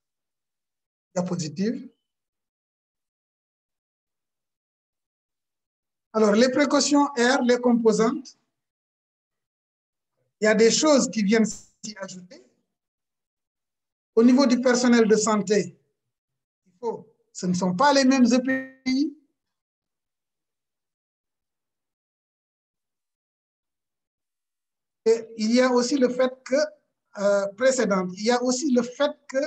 Diapositive. Alors, les précautions R, les composantes, il y a des choses qui viennent s'y ajouter. Au niveau du personnel de santé, ce ne sont pas les mêmes EPI. Et il y a aussi le fait que, il y a aussi le fait que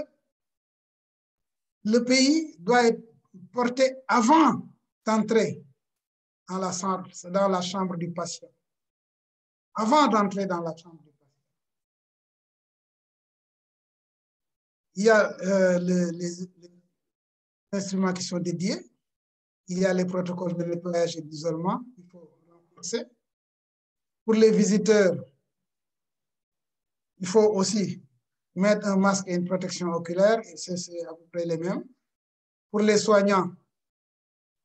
le pays doit être porté avant d'entrer dans la chambre du patient. Avant d'entrer dans la chambre du patient. Il y a les instruments qui sont dédiés. Il y a les protocoles de nettoyage et d'isolement. Il faut renforcer. Pour les visiteurs, il faut aussi mettre un masque et une protection oculaire. Et c'est à peu près les mêmes. Pour les soignants,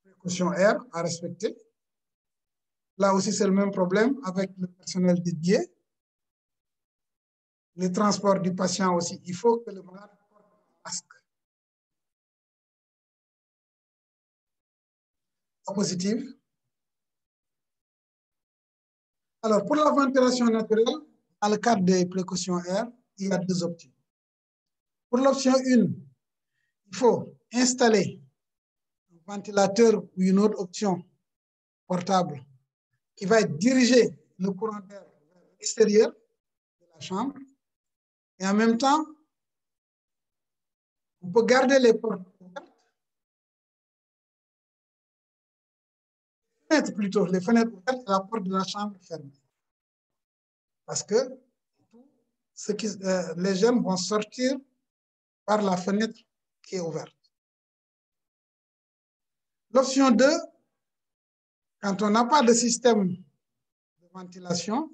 précaution R à respecter. Là aussi, c'est le même problème avec le personnel dédié. Les transports du patient aussi. Il faut que le malade porte un masque. Positive. Alors, pour la ventilation naturelle, dans le cadre des précautions R, il y a deux options. Pour l'option 1, il faut installer un ventilateur ou une autre option portable qui va diriger le courant d'air vers l'extérieur de la chambre. Et en même temps, on peut garder les portes ouvertes. Les fenêtres ouvertes et la porte de la chambre fermée. Parce que les germes vont sortir par la fenêtre qui est ouverte. L'option 2, quand on n'a pas de système de ventilation,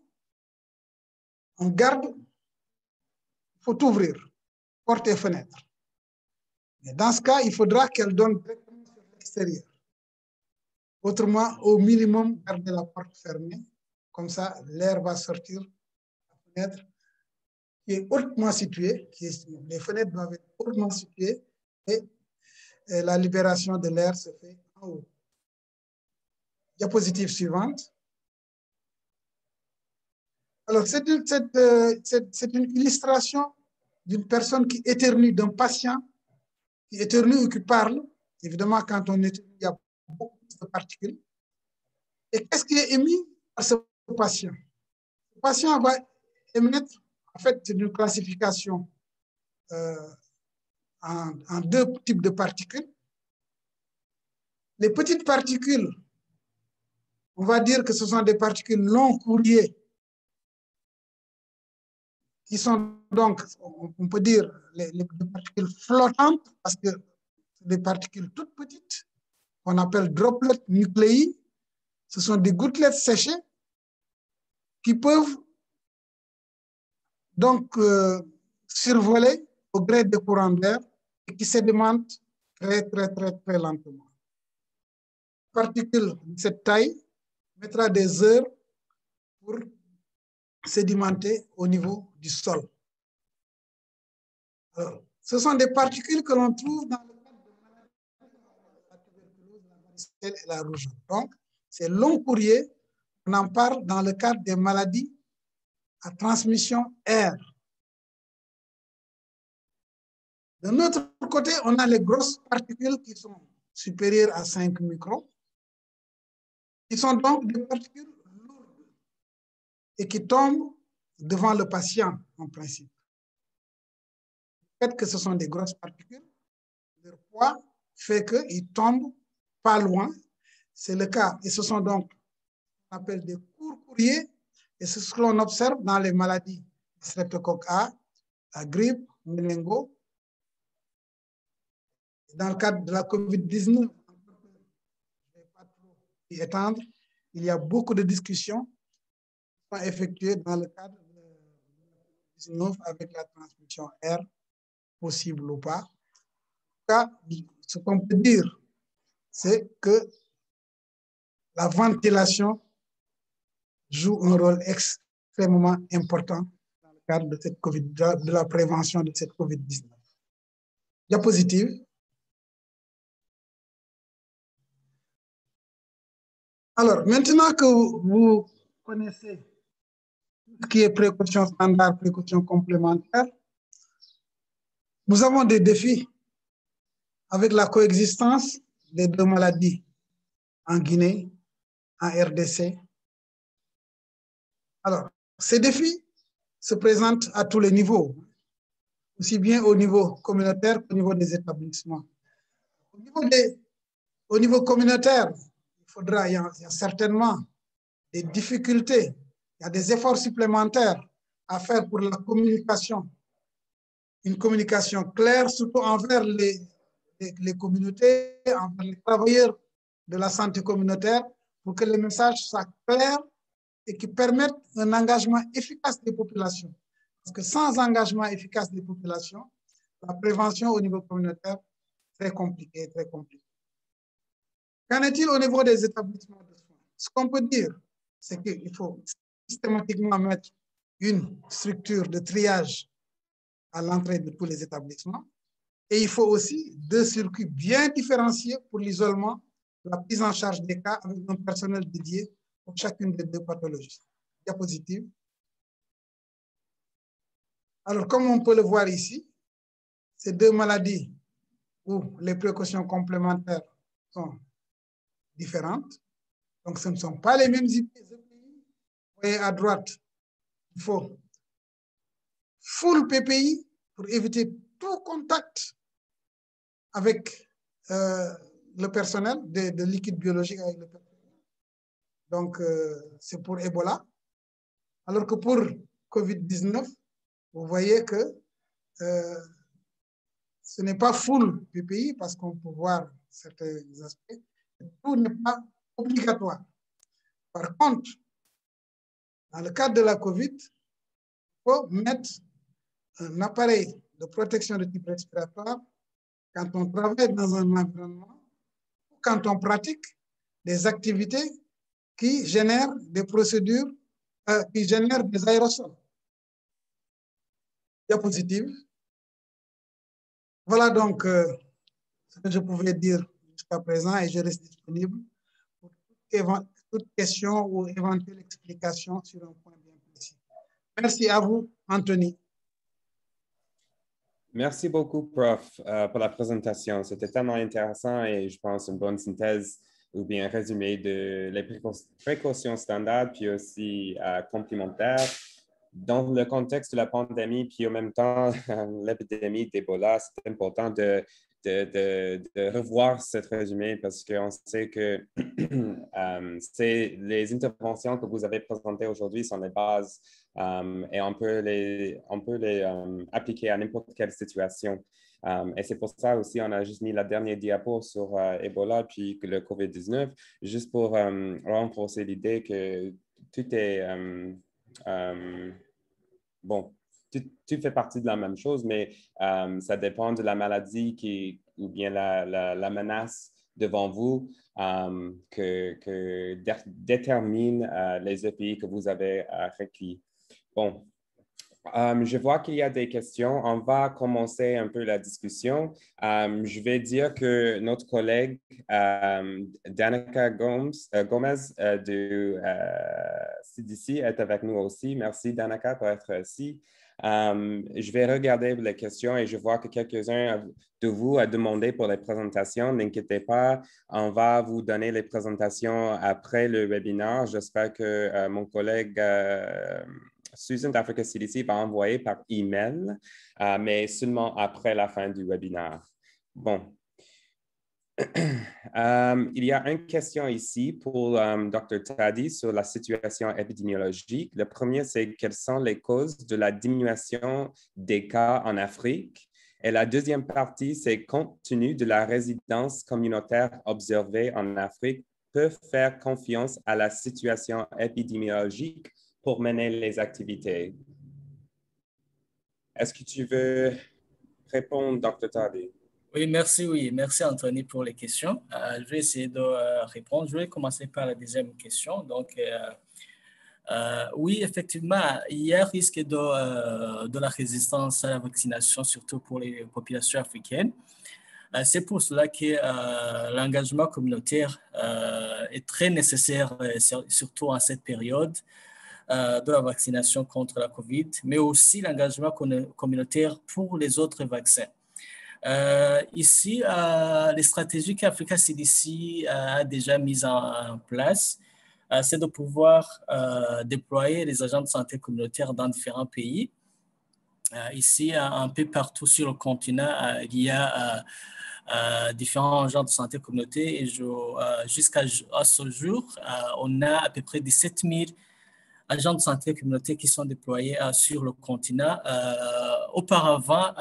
on garde, il faut ouvrir, portes et fenêtres. Mais dans ce cas, il faudra qu'elle donne directement sur l'extérieur. Autrement, au minimum, garder la porte fermée. Comme ça, l'air va sortir de la fenêtre qui est hautement située. Les fenêtres doivent être hautement situées et la libération de l'air se fait en haut. Diapositive suivante. Alors, c'est une illustration d'une personne qui éternue, d'un patient qui éternue ou qui parle. Évidemment, quand on éternue, il y a beaucoup de particules. Et qu'est-ce qui est émis par ce patient? Le patient va émettre, en fait, c'est une classification en deux types de particules. Les petites particules, on va dire que ce sont des particules long courrier qui sont donc, on peut dire, les particules flottantes parce que c'est des particules toutes petites qu'on appelle droplets nucléi. Ce sont des gouttelettes séchées qui peuvent donc survoler au gré des courants d'air et qui sédimentent très lentement. Une particule de cette taille mettra des heures pour sédimenter au niveau du sol. Alors, ce sont des particules que l'on trouve dans le cadre de maladies comme la tuberculose, la varicelle et la rougeole. Donc, c'est long courrier. On en parle dans le cadre des maladies à transmission air. De notre côté, on a les grosses particules qui sont supérieures à 5 microns, qui sont donc des particules lourdes et qui tombent devant le patient en principe. Le fait que ce sont des grosses particules, leur poids fait qu'ils tombent pas loin. C'est le cas. Et ce sont donc, on appelle des courts courriers, et c'est ce que l'on observe dans les maladies streptocoque A, la grippe, méningo. Dans le cadre de la COVID-19, je ne vais pas trop y étendre, il y a beaucoup de discussions qui sont effectuées dans le cadre de la COVID-19 avec la transmission air, possible ou pas. En tout cas, ce qu'on peut dire, c'est que la ventilation joue un rôle extrêmement important dans le cadre de cette COVID, de la prévention de cette COVID-19. Diapositive. Alors, maintenant que vous connaissez ce qui est précaution standard, précaution complémentaire, nous avons des défis avec la coexistence des deux maladies en Guinée, en RDC. Alors, ces défis se présentent à tous les niveaux, aussi bien au niveau communautaire qu'au niveau des établissements. Au niveau communautaire, il y a certainement des difficultés, il y a des efforts supplémentaires à faire pour la communication, une communication claire, surtout envers les communautés, envers les travailleurs de la santé communautaire, pour que les messages soient clairs et qui permettent un engagement efficace des populations. Parce que sans engagement efficace des populations, la prévention au niveau communautaire est très compliquée, très compliquée. Qu'en est-il au niveau des établissements de soins? Ce qu'on peut dire, c'est qu'il faut systématiquement mettre une structure de triage à l'entrée de tous les établissements. Et il faut aussi deux circuits bien différenciés pour l'isolement, la prise en charge des cas avec un personnel dédié pour chacune des deux pathologies. Diapositive. Alors, comme on peut le voir ici, ces deux maladies où les précautions complémentaires sont différentes. Donc, ce ne sont pas les mêmes EPI. Vous voyez à droite, il faut full PPI pour éviter tout contact avec le personnel de liquide biologique avec le personnel. Donc, c'est pour Ebola. Alors que pour COVID-19, vous voyez que ce n'est pas full PPI parce qu'on peut voir certains aspects. Tout n'est pas obligatoire. Par contre, dans le cadre de la COVID, faut mettre un appareil de protection de type respiratoire quand on travaille dans un environnement, quand on pratique des activités qui génèrent des procédures, qui génèrent des aérosols. Diapositive. Voilà donc ce que je pouvais dire jusqu'à présent et je reste disponible pour toute question ou éventuelle explication sur un point bien précis. Merci à vous, Anthony. Merci beaucoup, Prof, pour la présentation. C'était tellement intéressant et je pense une bonne synthèse ou bien résumé de les précautions standards, puis aussi complémentaires. Dans le contexte de la pandémie, puis en même temps, l'épidémie d'Ebola, c'est important de revoir ce résumé parce qu'on sait que les interventions que vous avez présentées aujourd'hui sont les bases et on peut les appliquer à n'importe quelle situation. Et c'est pour ça aussi, on a juste mis la dernière diapo sur Ebola puis le COVID-19, juste pour renforcer l'idée que tout est... bon, tout fait partie de la même chose, mais ça dépend de la maladie ou bien la menace devant vous que détermine les EPI que vous avez requis. Bon, je vois qu'il y a des questions. On va commencer un peu la discussion. Je vais dire que notre collègue Danica Gomez de CDC est avec nous aussi. Merci, Danica, pour être ici. Je vais regarder les questions et je vois que quelques-uns de vous ont demandé pour les présentations. N'inquiétez pas, on va vous donner les présentations après le webinaire. J'espère que mon collègue Susan d'Africa CDC va envoyer par email, mais seulement après la fin du webinaire. Bon. Il y a une question ici pour Dr. Tadi sur la situation épidémiologique. Le premier, c'est quelles sont les causes de la diminution des cas en Afrique? Et la deuxième partie, c'est compte tenu de la résidence communautaire observée en Afrique, peut faire confiance à la situation épidémiologique pour mener les activités. Est-ce que tu veux répondre, Dr. Tadi? Oui, merci Anthony pour les questions. Je vais essayer de répondre. Je vais commencer par la deuxième question. Donc, oui, effectivement, il y a un risque de la résistance à la vaccination, surtout pour les populations africaines. C'est pour cela que l'engagement communautaire est très nécessaire, surtout en cette période de la vaccination contre la COVID, mais aussi l'engagement communautaire pour les autres vaccins. Ici, les stratégies qu'Africa CDC a déjà mises en place, c'est de pouvoir déployer les agents de santé communautaire dans différents pays. Ici, un peu partout sur le continent, il y a différents agents de santé communautaire et jusqu'à ce jour, on a à peu près 17 000 agents de santé communautaire qui sont déployés sur le continent. Auparavant,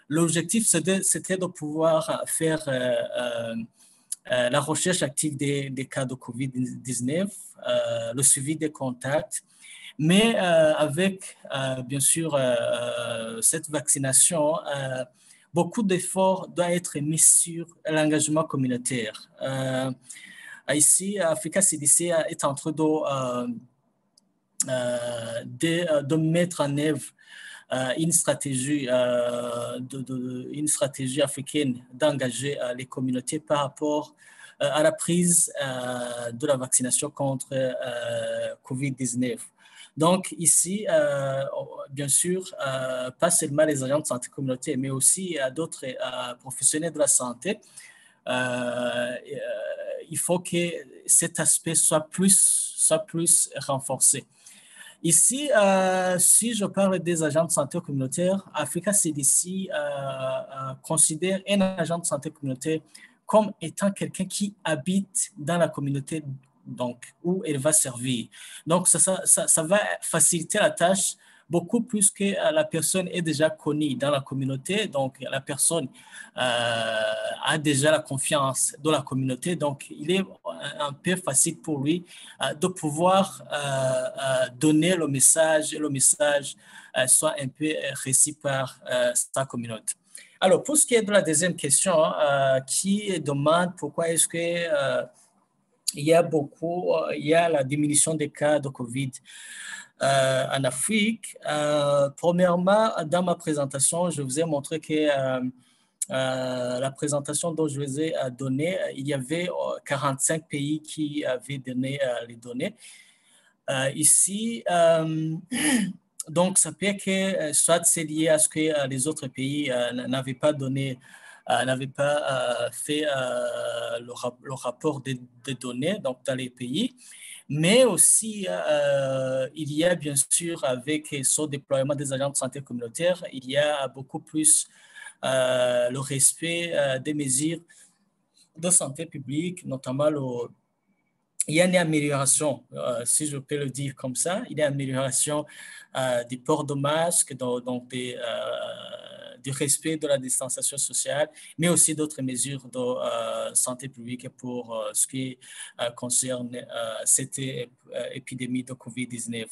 l'objectif, c'était de pouvoir faire la recherche active des cas de COVID-19, le suivi des contacts, mais avec, bien sûr, cette vaccination, beaucoup d'efforts doivent être mis sur l'engagement communautaire. Ici, Africa CDC est en train de mettre en œuvre une stratégie africaine d'engager les communautés par rapport à la prise de la vaccination contre COVID-19. Donc ici, bien sûr, pas seulement les agents de santé communautaire, mais aussi d'autres professionnels de la santé. Il faut que cet aspect soit plus renforcé. Ici, si je parle des agents de santé communautaire, Africa CDC considère un agent de santé communautaire comme étant quelqu'un qui habite dans la communauté donc, où elle va servir. Donc, ça va faciliter la tâche beaucoup plus que la personne est déjà connue dans la communauté. Donc, la personne a déjà la confiance de la communauté. Donc, il est un peu facile pour lui de pouvoir donner le message soit un peu reçu par sa communauté. Alors, pour ce qui est de la deuxième question, qui demande pourquoi est-ce que il y a la diminution des cas de COVID en Afrique. Premièrement, dans ma présentation, je vous ai montré que la présentation dont je vous ai donnée, il y avait 45 pays qui avaient donné les données. Ici, donc ça peut que soit c'est lié à ce que les autres pays n'avaient pas donné, n'avaient pas fait le rapport des données donc dans les pays. Mais aussi, il y a bien sûr, avec ce déploiement des agents de santé communautaire, il y a beaucoup plus le respect des mesures de santé publique, notamment il y a une amélioration, si je peux le dire comme ça, il y a une amélioration du port de masque, donc du respect de la distanciation sociale, mais aussi d'autres mesures de santé publique pour ce qui concerne cette épidémie de COVID-19.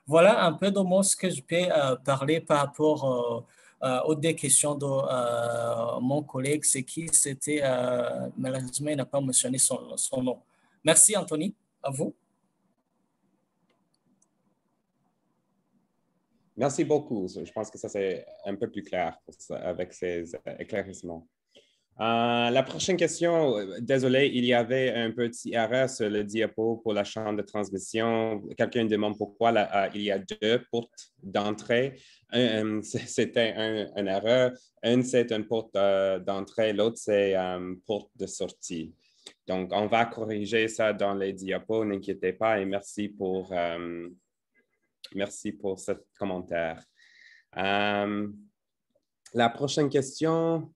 Voilà un peu de moi ce que je peux parler par rapport aux deux questions de mon collègue, c'est qui c'était, malheureusement, il n'a pas mentionné son nom. Merci, Anthony. À vous. Merci beaucoup. Je pense que ça, c'est un peu plus clair avec ces éclaircissements. La prochaine question, désolé, il y avait un petit arrêt sur le diapo pour la chaîne de transmission. Quelqu'un demande pourquoi il y a deux portes d'entrée. C'était un erreur. C'est une porte d'entrée, l'autre, c'est une porte de sortie. Donc, on va corriger ça dans les diapos, n'inquiétez pas, et merci pour ce commentaire. La prochaine question.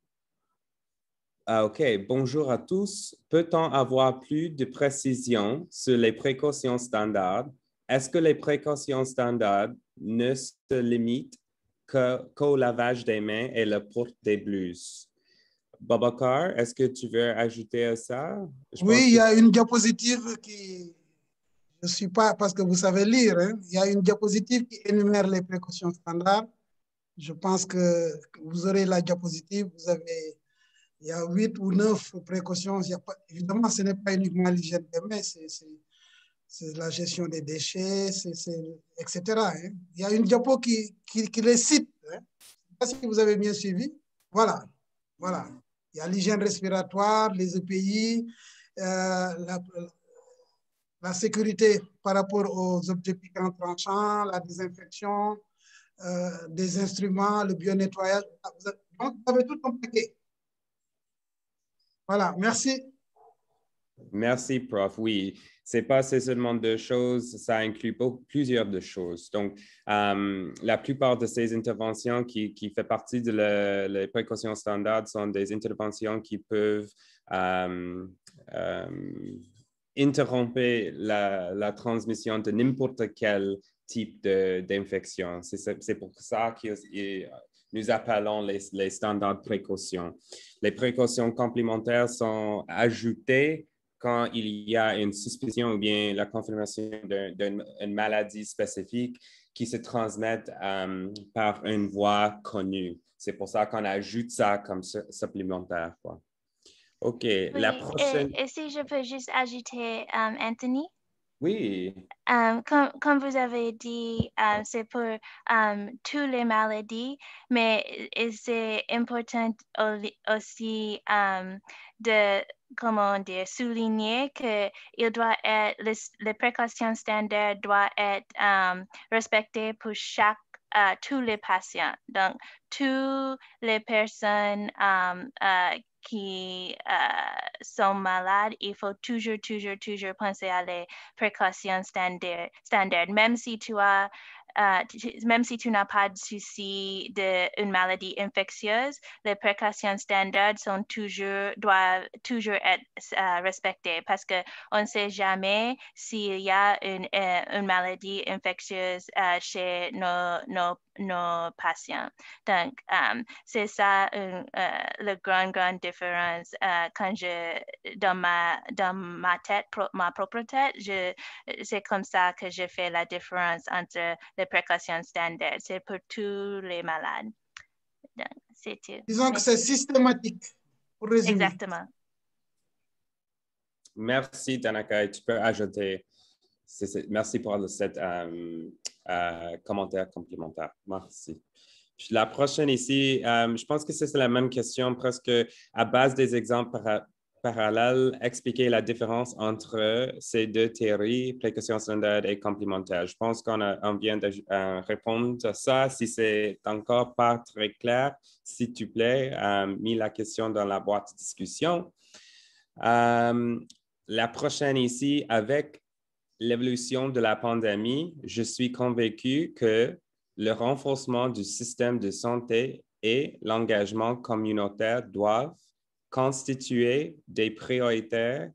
OK, bonjour à tous. Peut-on avoir plus de précision sur les précautions standards? Est-ce que les précautions standards ne se limitent qu'au lavage des mains et le port des blouses? Babacar, est-ce que tu veux ajouter à ça? Oui, il y a une diapositive qui, je ne suis pas, parce que vous savez lire, hein, il y a une diapositive qui énumère les précautions standards. Je pense que vous aurez la diapositive, il y a 8 ou 9 précautions. Évidemment, ce n'est pas uniquement l'hygiène des mains, c'est la gestion des déchets, etc. Hein. Il y a une diapo qui les cite. Hein. Je ne sais pas si vous avez bien suivi. Voilà. Il y a l'hygiène respiratoire, les EPI, la sécurité par rapport aux objets piquants tranchants, la désinfection des instruments, le bio-nettoyage. Donc, vous avez tout un paquet. Voilà, merci. Merci, prof. Oui, ce n'est pas seulement deux choses, ça inclut plusieurs de choses. Donc, la plupart de ces interventions qui font partie de les précautions standards sont des interventions qui peuvent interrompre la transmission de n'importe quel type d'infection. C'est pour ça que nous appelons les standards précautions. Les précautions complémentaires sont ajoutées quand il y a une suspicion ou bien la confirmation d'une maladie spécifique qui se transmet par une voie connue. C'est pour ça qu'on ajoute ça comme supplémentaire, quoi. OK, oui, la prochaine... Et si je peux juste ajouter, Anthony? Oui. Comme vous avez dit, c'est pour toutes les maladies, mais c'est important aussi de, comment dire, souligner que les précautions standards doivent être respectées pour tous les patients. Donc, toutes les personnes qui sont malades, il faut toujours penser à les précautions standards. Même si tu n'as pas de souci d'une maladie infectieuse, les précautions standards doivent toujours être respectées parce qu'on ne sait jamais s'il y a une maladie infectieuse chez nos nos patients. Donc, c'est ça la grande différence quand dans ma tête, ma propre tête, c'est comme ça que je fais la différence entre les précautions standards. C'est pour tous les malades. Donc, c'est tout. Disons que c'est systématique, pour résumer. Exactement. Merci, Tanaka. Et tu peux ajouter, merci pour cet commentaire complémentaire. Merci. Puis la prochaine ici, je pense que c'est la même question, presque à base des exemples parallèles, expliquer la différence entre ces deux théories, précaution standard et complémentaire. Je pense qu'on vient de répondre à ça. Si c'est encore pas très clair, s'il te plaît, mis la question dans la boîte de discussion. La prochaine ici, avec l'évolution de la pandémie, je suis convaincu que le renforcement du système de santé et l'engagement communautaire doivent constituer des priorités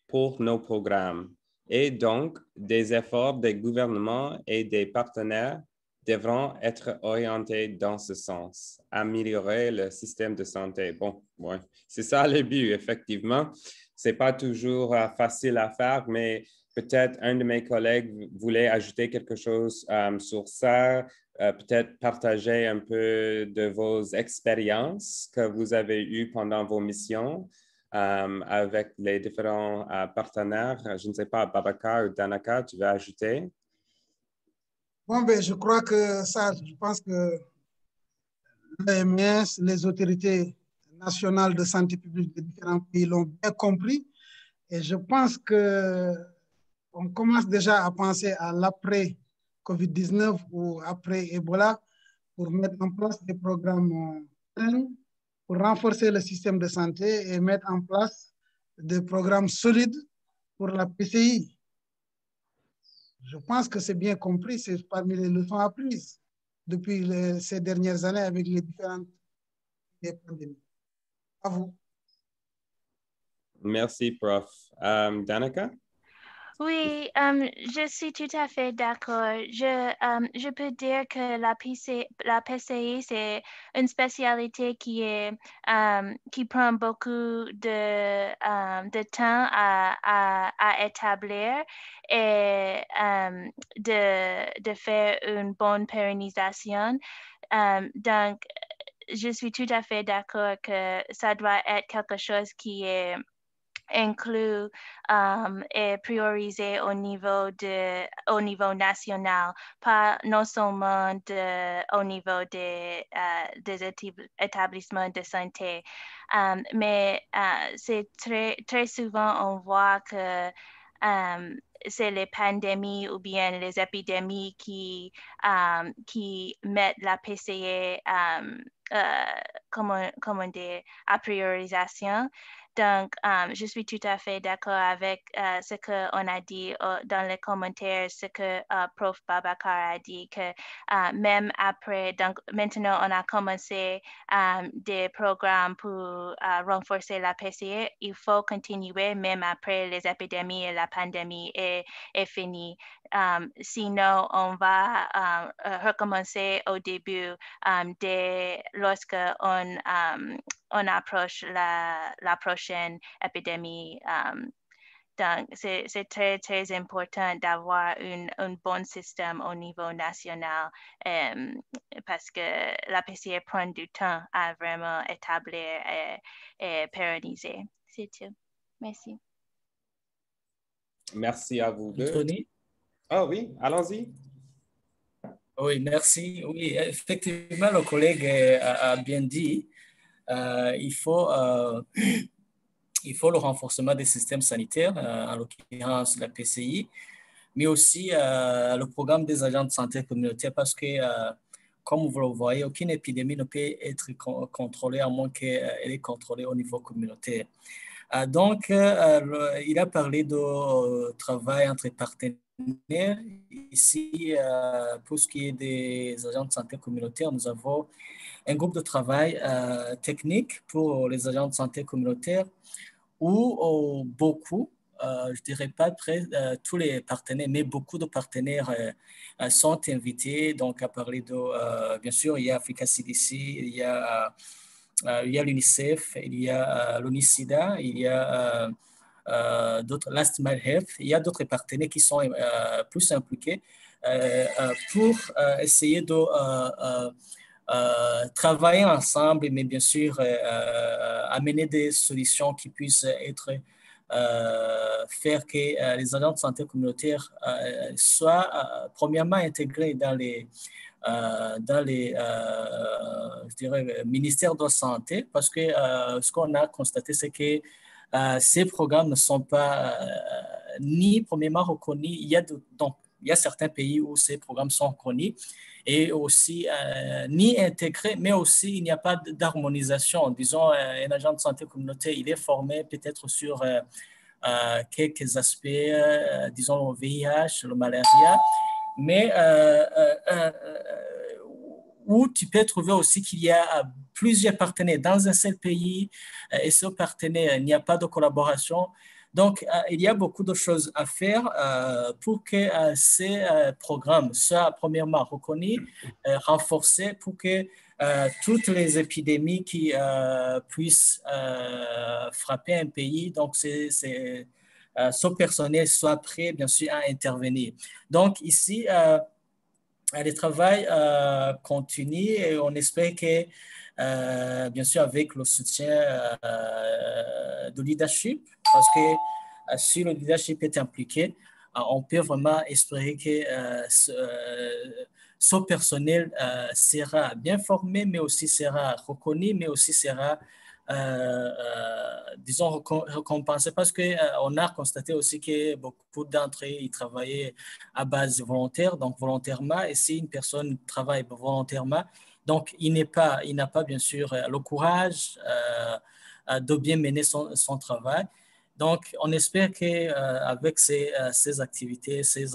pour nos programmes. Et donc, des efforts des gouvernements et des partenaires devront être orientés dans ce sens, améliorer le système de santé. Bon, ouais, c'est ça le but, effectivement. Ce n'est pas toujours facile à faire, mais peut-être un de mes collègues voulait ajouter quelque chose sur ça, peut-être partager un peu de vos expériences que vous avez eues pendant vos missions avec les différents partenaires. Je ne sais pas, Babacar ou Danaka, tu veux ajouter? Bon, ben, je crois que ça, je pense que l'OMS, les autorités nationales de santé publique des différents pays l'ont bien compris. Et je pense qu'on commence déjà à penser à l'après-COVID-19 ou après Ebola pour mettre en place des programmes pour renforcer le système de santé et mettre en place des programmes solides pour la PCI. Je pense que c'est bien compris, c'est parmi les leçons apprises depuis ces dernières années avec les différentes pandémies. À vous. Merci, Prof. Danica? Oui, je suis tout à fait d'accord. Je peux dire que la PCI, c'est une spécialité qui prend beaucoup de temps à établir et de faire une bonne pérennisation. Donc, je suis tout à fait d'accord que ça doit être quelque chose qui est inclus et priorisé au niveau national, pas non seulement au niveau des établissements de santé. Mais c'est très souvent, on voit que c'est les pandémies ou bien les épidémies qui mettent la PCA comment dire, à priorisation. Donc, je suis tout à fait d'accord avec ce qu'on a dit dans les commentaires, ce que Prof. Babacar a dit, que même après, donc maintenant on a commencé des programmes pour renforcer la PCA, il faut continuer même après les épidémies et la pandémie est finie. Sinon, on va recommencer au début lorsque on approche la prochaine épidémie. Donc, c'est très, très important d'avoir un bon système au niveau national parce que la PCA prend du temps à vraiment établir et pérenniser. C'est tout. Merci. Merci à vous deux. Anthony? Ah oui, allons-y. Oui, merci. Oui, effectivement, le collègue a bien dit, il faut le renforcement des systèmes sanitaires, en l'occurrence la PCI, mais aussi le programme des agents de santé communautaire parce que, comme vous le voyez, aucune épidémie ne peut être contrôlée à moins qu'elle est contrôlée au niveau communautaire. Donc, il a parlé de travail entre partenaires. Ici, pour ce qui est des agents de santé communautaire, nous avons un groupe de travail technique pour les agents de santé communautaire où beaucoup je dirais pas tous les partenaires, mais beaucoup de partenaires sont invités donc à parler de, bien sûr, il y a Africa CDC, il y a l'UNICEF, il y a l'ONU-SIDA, il y a d'autres, Last Mile Health, il y a d'autres partenaires qui sont plus impliqués pour essayer de travailler ensemble, mais bien sûr amener des solutions qui puissent être faire que les agents de santé communautaire soient premièrement intégrés dans les je dirais, ministères de la Santé, parce que ce qu'on a constaté, c'est que ces programmes ne sont pas ni premièrement reconnus. Donc, il y a certains pays où ces programmes sont reconnus et aussi ni intégrés, mais aussi il n'y a pas d'harmonisation. Disons, un agent de santé communautaire, il est formé peut-être sur quelques aspects, disons le VIH, le malaria, mais où tu peux trouver aussi qu'il y a plusieurs partenaires dans un seul pays et ce partenaire, il n'y a pas de collaboration. Donc, il y a beaucoup de choses à faire pour que ces programmes soient premièrement reconnus, renforcés pour que toutes les épidémies qui puissent frapper un pays, donc ce personnel soit prêt, bien sûr, à intervenir. Donc, ici, le travail continue et on espère que, bien sûr, avec le soutien du leadership, parce que si le leadership est impliqué, on peut vraiment espérer que ce personnel sera bien formé, mais aussi sera reconnu, mais aussi sera disons, récompensé parce qu'on a constaté aussi que beaucoup d'entre eux, ils travaillaient à base volontaire, donc volontairement, et si une personne travaille volontairement, donc il n'a pas bien sûr le courage de bien mener son travail. Donc, on espère qu'avec ces activités, ces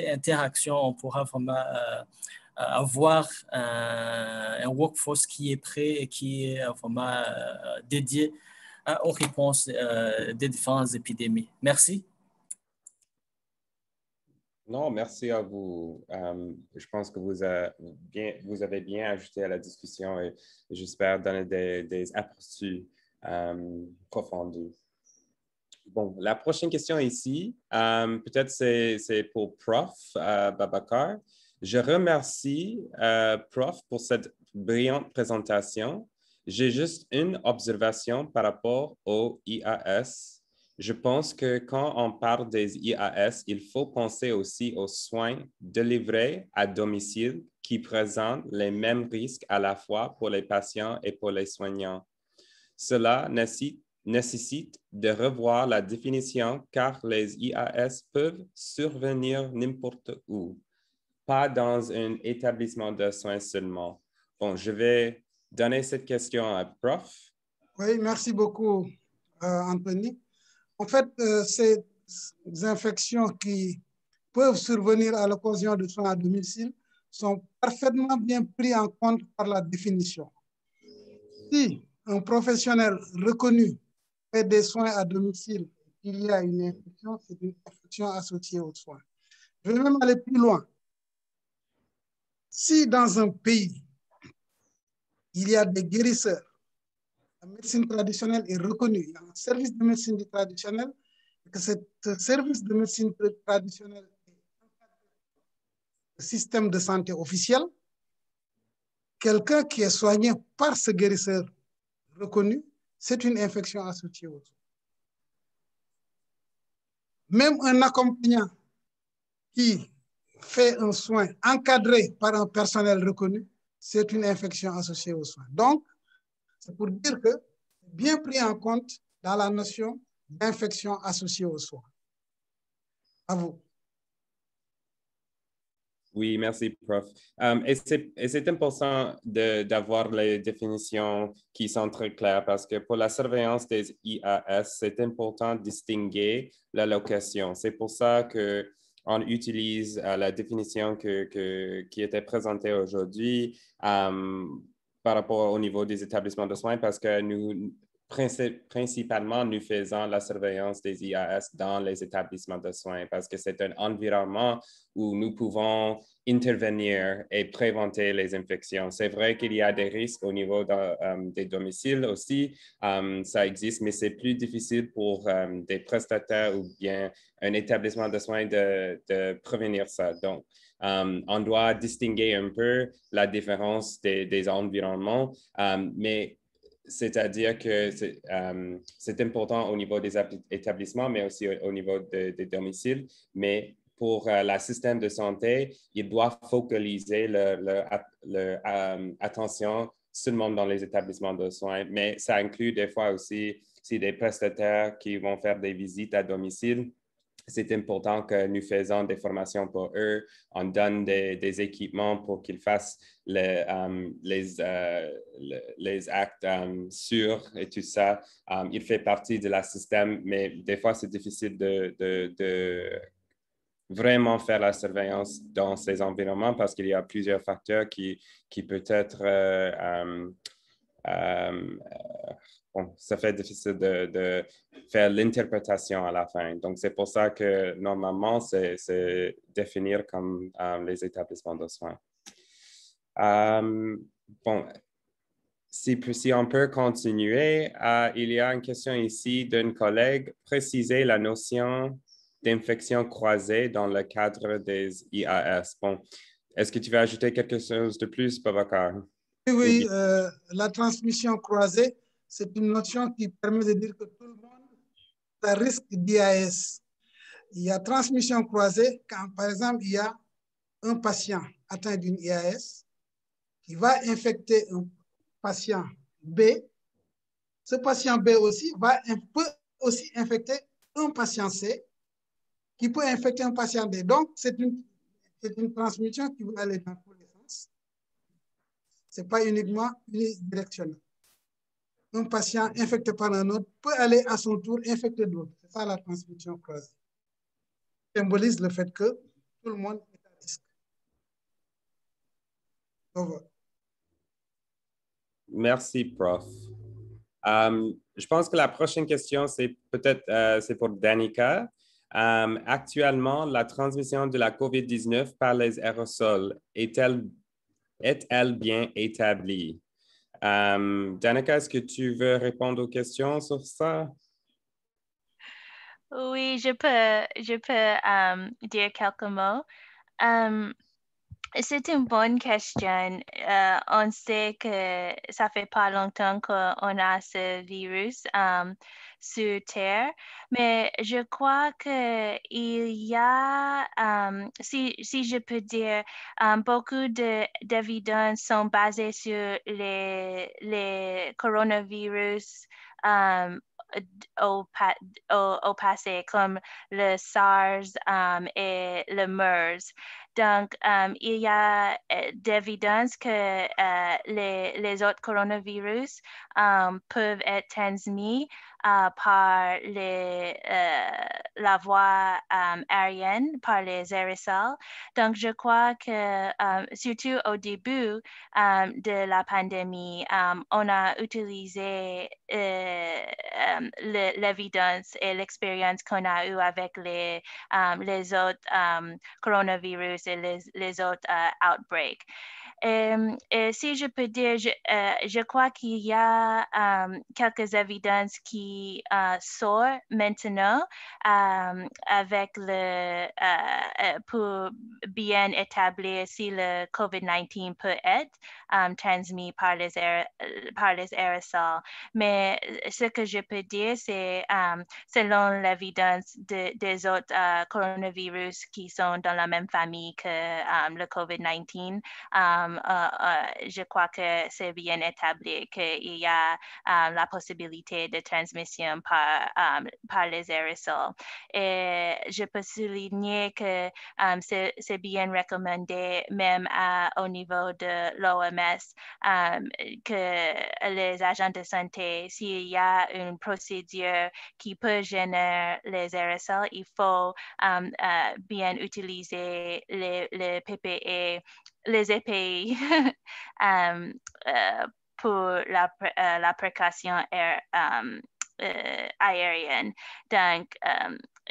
interactions, on pourra vraiment avoir un workforce qui est prêt et qui est vraiment dédié aux réponses des différentes épidémies. Merci. Non, merci à vous. Je pense que vous avez bien ajouté à la discussion et j'espère donner des aperçus profondis. Bon, la prochaine question ici, peut-être c'est pour Prof. Babacar. Je remercie Prof. pour cette brillante présentation. J'ai juste une observation par rapport au IAS. Je pense que quand on parle des IAS, il faut penser aussi aux soins délivrés à domicile qui présentent les mêmes risques à la fois pour les patients et pour les soignants. Cela nécessite de revoir la définition car les IAS peuvent survenir n'importe où, pas dans un établissement de soins seulement. Bon, je vais donner cette question à Prof. Oui, merci beaucoup, Anthony. En fait, ces infections qui peuvent survenir à l'occasion de soins à domicile sont parfaitement bien prises en compte par la définition. Si un professionnel reconnu fait des soins à domicile, il y a une infection, c'est une infection associée aux soins. Je vais même aller plus loin. Si dans un pays, il y a des guérisseurs, la médecine traditionnelle est reconnue, il y a un service de médecine traditionnelle, et que ce service de médecine traditionnelle est un système de santé officiel, quelqu'un qui est soigné par ce guérisseur reconnu, c'est une infection associée aux soins. Même un accompagnant qui fait un soin encadré par un personnel reconnu, c'est une infection associée aux soins. Donc, c'est pour dire que c'est bien pris en compte dans la notion d'infection associée aux soins. À vous. Oui, merci, Prof. Et c'est important d'avoir les définitions qui sont très claires parce que pour la surveillance des IAS, c'est important de distinguer la location. C'est pour ça qu'on utilise la définition qui était présentée aujourd'hui par rapport au niveau des établissements de soins parce que nous principalement, nous faisons la surveillance des IAS dans les établissements de soins parce que c'est un environnement où nous pouvons intervenir et prévenir les infections. C'est vrai qu'il y a des risques au niveau des domiciles aussi, ça existe, mais c'est plus difficile pour des prestataires ou bien un établissement de soins de prévenir ça. Donc, on doit distinguer un peu la différence des environnements, mais c'est-à-dire que c'est important au niveau des établissements, mais aussi au niveau des domiciles. Mais pour le système de santé, ils doivent focaliser leur attention seulement dans les établissements de soins. Mais ça inclut des fois aussi si des prestataires qui vont faire des visites à domicile. C'est important que nous faisons des formations pour eux. On donne des équipements pour qu'ils fassent les actes sûrs et tout ça. Il fait partie de la système, mais des fois, c'est difficile de vraiment faire la surveillance dans ces environnements parce qu'il y a plusieurs facteurs qui peuvent être bon, ça fait difficile de faire l'interprétation à la fin. Donc, c'est pour ça que normalement, c'est définir comme les établissements de soins. Bon, si on peut continuer, il y a une question ici d'un collègue. Préciser la notion d'infection croisée dans le cadre des IAS. Bon, est-ce que tu veux ajouter quelque chose de plus, Babacar? Oui, la transmission croisée, c'est une notion qui permet de dire que tout le monde a un risque d'IAS. Il y a transmission croisée quand, par exemple, il y a un patient atteint d'une IAS qui va infecter un patient B. Ce patient B aussi peut aussi infecter un patient C qui peut infecter un patient D. Donc, c'est une transmission qui va aller dans tous les sens. Ce n'est pas uniquement unidirectionnel. Un patient infecté par un autre peut aller à son tour infecter d'autres. C'est ça la transmission croisée. Ça symbolise le fait que tout le monde est à risque. Au revoir. Merci, Prof. Je pense que la prochaine question, c'est peut-être c'est pour Danica. Actuellement, la transmission de la COVID-19 par les aérosols est-elle bien établie? Danica, est-ce que tu veux répondre aux questions sur ça? Oui, je peux dire quelques mots. C'est une bonne question. On sait que ça fait pas longtemps qu'on a ce virus sur Terre, mais je crois qu'il y a, si je peux dire, beaucoup d'évidences sont basées sur les coronavirus au passé, comme le SARS et le MERS. Donc, il y a d'évidence que les autres coronavirus peuvent être transmis par la voie aérienne, par les aérosols. Donc, je crois que surtout au début de la pandémie, on a utilisé l'évidence et l'expérience qu'on a eue avec les autres coronavirus et les autres outbreaks. Et si je peux dire, je crois qu'il y a quelques évidences qui sortent maintenant avec pour bien établir si le COVID-19 peut être transmis par les aérosols. Mais ce que je peux dire, c'est selon l'évidence des autres coronavirus qui sont dans la même famille que le COVID-19, je crois que c'est bien établi qu'il y a la possibilité de transmission par les aérosols. Et je peux souligner que c'est bien recommandé même au niveau de l'OMS que les agents de santé, s'il y a une procédure qui peut générer les aérosols, il faut bien utiliser les PPE, les EPI pour la précaution aérienne. Donc,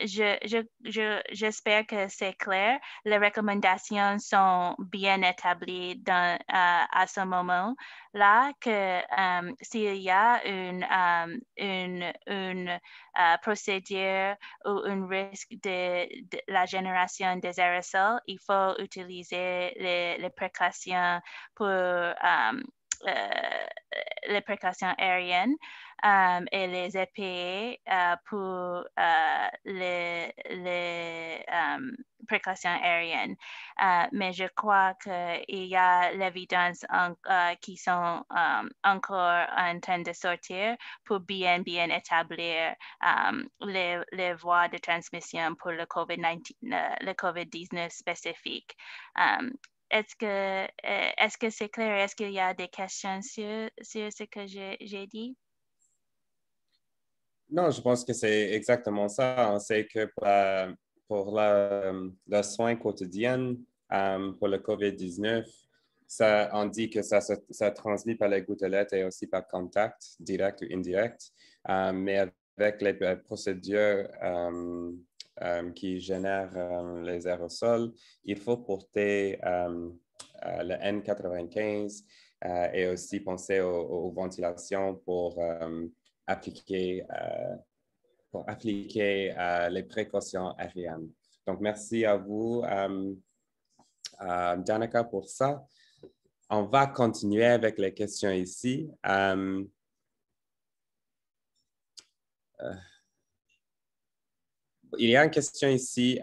j'espère que c'est clair. Les recommandations sont bien établies à ce moment-là, que s'il y a une procédure ou un risque de la génération des aérosols, il faut utiliser les précautions pour les précautions aériennes et les EPA pour les précautions aériennes. Mais je crois qu'il y a l'évidence qui sont encore en train de sortir pour bien établir les voies de transmission pour le COVID-19 spécifique. Est-ce que c'est clair? Est-ce qu'il y a des questions sur ce que j'ai dit? Non, je pense que c'est exactement ça. On sait que pour le soin quotidien pour le COVID-19, on dit que ça transmet par les gouttelettes et aussi par contact, direct ou indirect. Mais avec les procédures qui génèrent les aérosols, il faut porter le N95 et aussi penser aux ventilations pour appliquer les précautions aériennes. Donc, merci à vous, Danica, pour ça. On va continuer avec les questions ici. Il y a une question ici.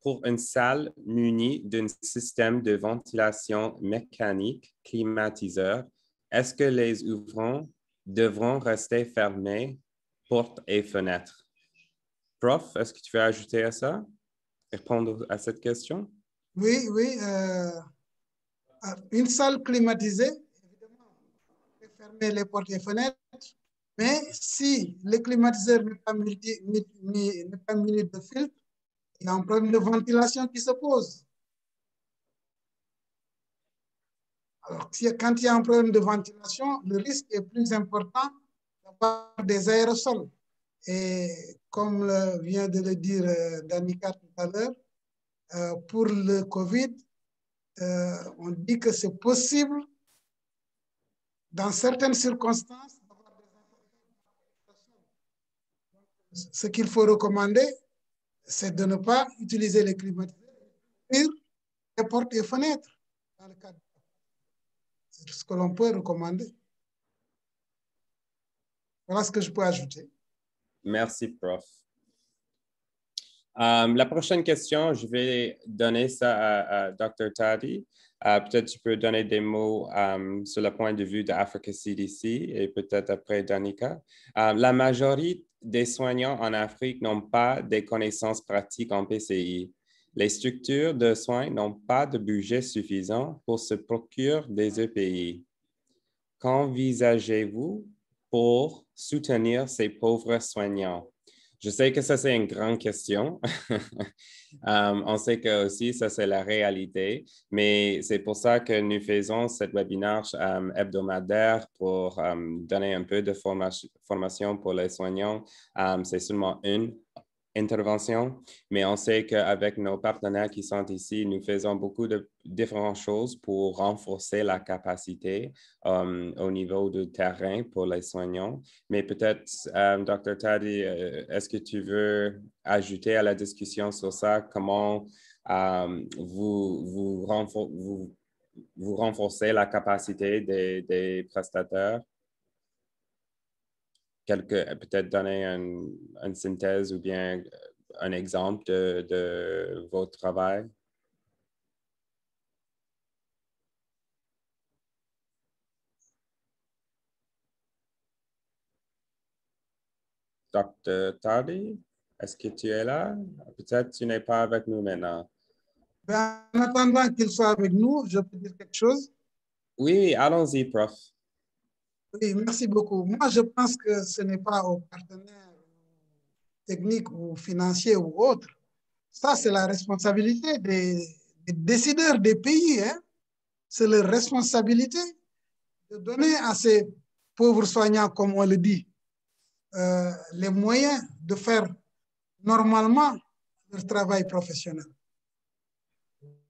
Pour une salle munie d'un système de ventilation mécanique climatiseur, est-ce que les ouvrants devront rester fermés, portes et fenêtres? Prof, est-ce que tu veux ajouter à ça? Répondre à cette question? Oui. Une salle climatisée, évidemment, on peut fermer les portes et fenêtres, mais si le climatiseur n'est pas muni de filtre, il y a un problème de ventilation qui se pose. Alors, quand il y a un problème de ventilation, le risque est plus important d'avoir des aérosols. Et comme vient de le dire Danica tout à l'heure, pour le COVID, on dit que c'est possible, dans certaines circonstances, d'avoir des infections. Ce qu'il faut recommander, c'est de ne pas utiliser les climatiseurs, les portes et fenêtres dans le cadre. C'est ce que l'on peut recommander. Voilà ce que je peux ajouter. Merci, Prof. La prochaine question, je vais donner ça à Dr. Tadi. Peut-être tu peux donner des mots sur le point de vue de Africa CDC et peut-être après Danica. La majorité des soignants en Afrique n'ont pas des connaissances pratiques en PCI. Les structures de soins n'ont pas de budget suffisant pour se procurer des EPI. Qu'envisagez-vous pour soutenir ces pauvres soignants? Je sais que ça, c'est une grande question. On sait que aussi, ça, c'est la réalité, mais c'est pour ça que nous faisons ce webinaire hebdomadaire pour donner un peu de formation pour les soignants. C'est seulement une intervention, mais on sait qu'avec nos partenaires qui sont ici, nous faisons beaucoup de différentes choses pour renforcer la capacité au niveau du terrain pour les soignants. Mais peut-être, Dr. Tadi, est-ce que tu veux ajouter à la discussion sur ça, comment vous renforcez la capacité des prestataires? Peut-être donner une synthèse ou bien un exemple de votre travail? Dr. Tardy, est-ce que tu es là? Peut-être tu n'es pas avec nous maintenant. Ben, en attendant qu'il soit avec nous, je peux dire quelque chose? Oui, allons-y, prof. Oui, merci beaucoup. Moi, je pense que ce n'est pas aux partenaires techniques ou financiers ou autres. Ça, c'est la responsabilité des décideurs des pays. Hein? C'est leur responsabilité de donner à ces pauvres soignants, comme on le dit, les moyens de faire normalement leur travail professionnel.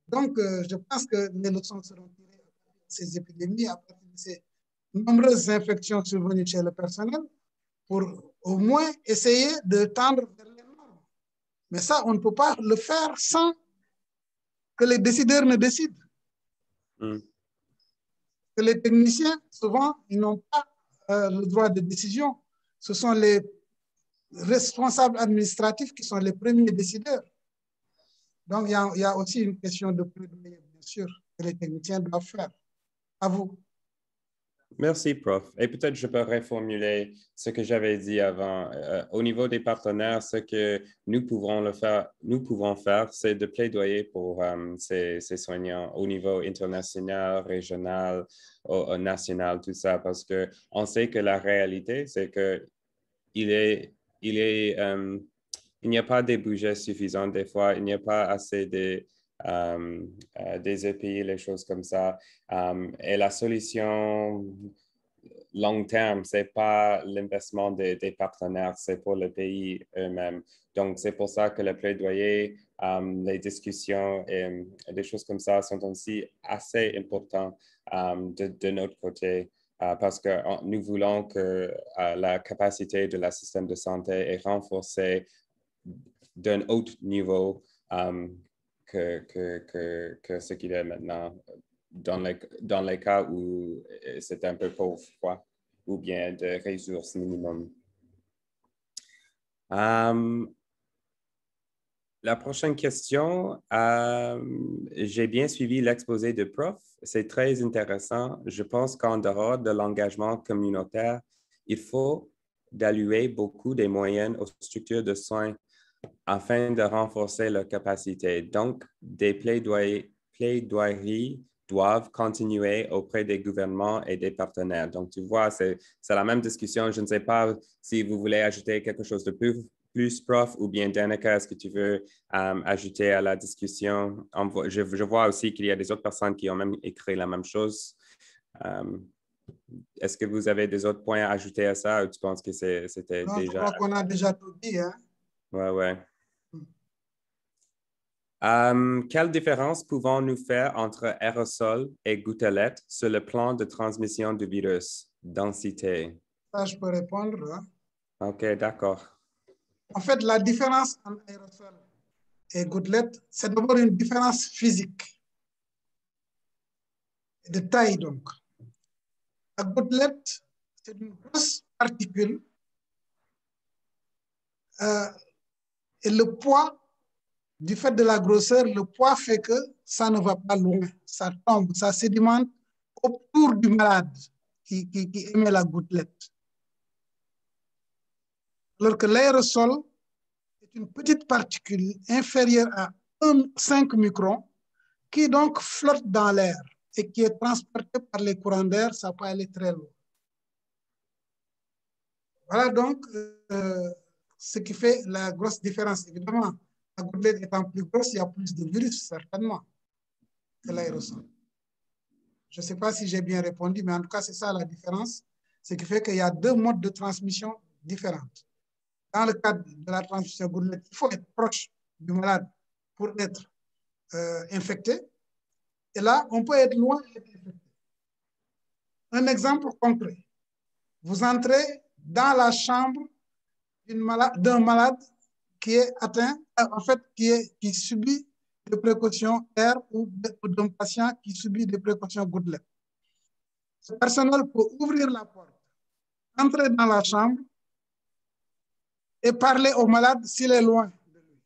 Donc, je pense que les leçons seront tirées de ces épidémies, à partir de ces nombreuses infections survenues chez le personnel, pour au moins essayer de tendre vers les normes. Mais ça, on ne peut pas le faire sans que les décideurs ne décident. Que les techniciens, souvent, ils n'ont pas le droit de décision. Ce sont les responsables administratifs qui sont les premiers décideurs. Donc, il y a aussi une question de plaidoyer, bien sûr, que les techniciens doivent faire. À vous. Merci, Prof. Et peut-être je peux reformuler ce que j'avais dit avant. Au niveau des partenaires, ce que nous pouvons faire, c'est de plaidoyer pour ces soignants au niveau international, régional, national, tout ça, parce qu'on sait que la réalité, c'est que il n'y a pas de budget suffisant des fois, il n'y a pas assez des EPI, les choses comme ça. Et la solution long terme, ce n'est pas l'investissement des partenaires, c'est pour le pays eux-mêmes. Donc, c'est pour ça que le plaidoyer, les discussions et des choses comme ça sont aussi assez importantes de notre côté. Parce que nous voulons que la capacité de la système de santé est renforcée d'un haut niveau que ce qu'il est maintenant dans les cas où c'est un peu pauvre, quoi, ou bien de ressources minimum. La prochaine question, j'ai bien suivi l'exposé de Prof. C'est très intéressant. Je pense qu'en dehors de l'engagement communautaire, il faut d'allouer beaucoup des moyens aux structures de soins afin de renforcer leur capacité. Donc, des plaidoiries doivent continuer auprès des gouvernements et des partenaires. Donc, tu vois, c'est la même discussion. Je ne sais pas si vous voulez ajouter quelque chose de plus, Prof, ou bien Danica, est-ce que tu veux ajouter à la discussion? Je vois aussi qu'il y a des autres personnes qui ont même écrit la même chose. Est-ce que vous avez des autres points à ajouter à ça ou tu penses que c'était déjà... Je crois qu'on a déjà tout dit. Hein? Ouais. Quelle différence pouvons-nous faire entre aérosol et gouttelettes sur le plan de transmission du virus? Densité. Ça, je peux répondre. Hein? OK, d'accord. En fait, la différence entre aérosol et gouttelette, c'est d'abord une différence physique, de taille donc. La gouttelette, c'est une grosse particule et le poids, du fait de la grosseur, le poids fait que ça ne va pas loin, ça tombe, ça sédimente autour du malade qui émet la gouttelette. Alors que l'aérosol est une petite particule inférieure à 5 microns qui donc flotte dans l'air et qui est transportée par les courants d'air, ça peut aller très loin. Voilà donc ce qui fait la grosse différence. Évidemment, la gouttelette étant plus grosse, il y a plus de virus, certainement, que l'aérosol. Je ne sais pas si j'ai bien répondu, mais en tout cas, c'est ça la différence. Ce qui fait qu'il y a deux modes de transmission différents. Dans le cadre de la transmission gouttelette, il faut être proche du malade pour être infecté. Et là, on peut être loin d'être infecté. Un exemple concret. Vous entrez dans la chambre d'un malade qui est atteint, en fait, qui subit des précautions air ou d'un patient qui subit des précautions gouttelettes. Ce personnel peut ouvrir la porte, entrer dans la chambre et parler au malade s'il est loin de lui.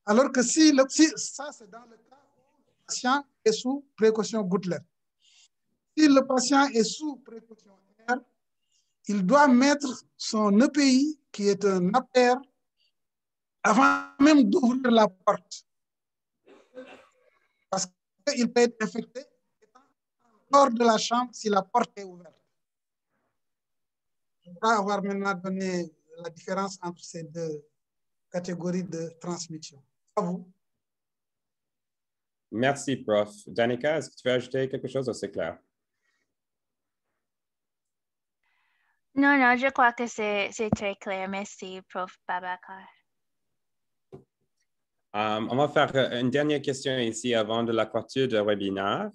Alors que si ça, c'est dans le cas où le patient est sous précaution gouttelette. Si le patient est sous précaution air, il doit mettre son EPI, qui est un APR, avant même d'ouvrir la porte. Parce qu'il peut être infecté hors de la chambre si la porte est ouverte. Je crois avoir maintenant donné la différence entre ces deux catégories de transmission. À vous. Merci, Prof. Danica, est-ce que tu veux ajouter quelque chose ou c'est clair? Non, non, je crois que c'est très clair. Merci, Prof. Babacar. On va faire une dernière question ici avant de la clôture du webinaire.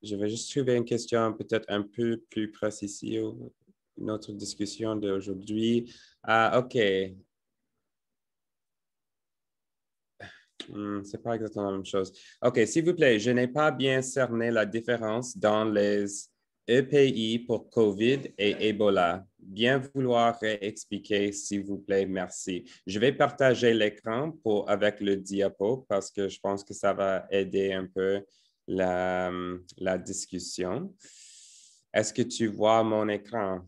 Je vais juste trouver une question peut-être un peu plus précise notre discussion d'aujourd'hui. OK. C'est pas exactement la même chose. OK, s'il vous plaît, je n'ai pas bien cerné la différence dans les EPI pour COVID et Ebola. Bien vouloir expliquer, s'il vous plaît, merci. Je vais partager l'écran avec le diapo parce que je pense que ça va aider un peu la discussion. Est-ce que tu vois mon écran?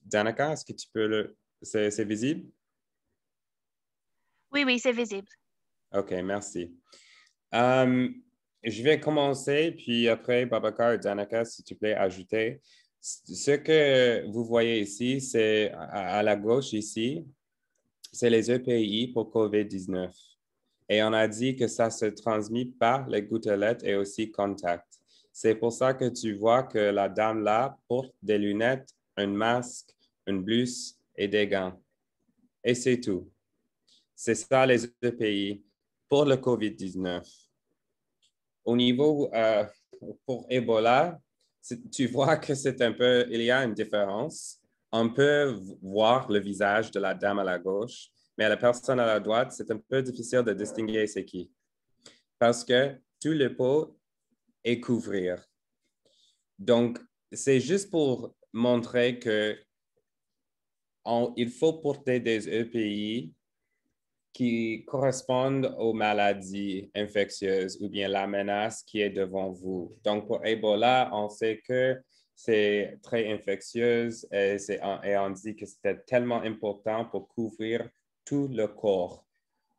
Danica, est-ce que tu peux le... C'est visible? Oui, oui, c'est visible. OK, merci. Je vais commencer, puis après, Babacar et Danica, s'il te plaît, ajouter. Ce que vous voyez ici, c'est à la gauche ici, c'est les EPI pour COVID-19. Et on a dit que ça se transmet par les gouttelettes et aussi contact. C'est pour ça que tu vois que la dame là porte des lunettes, un masque, une blouse et des gants. Et c'est tout. C'est ça les EPI pour le COVID-19. Au niveau pour Ebola, tu vois que c'est un peu, il y a une différence. On peut voir le visage de la dame à la gauche, mais la personne à la droite, c'est un peu difficile de distinguer c'est qui. Parce que tout le pot est couvrir. Donc, c'est juste pour montrer que il faut porter des EPI qui correspondent aux maladies infectieuses ou bien la menace qui est devant vous. Donc, pour Ebola, on sait que c'est très infectieuse et on dit que c'était tellement important pour couvrir tout le corps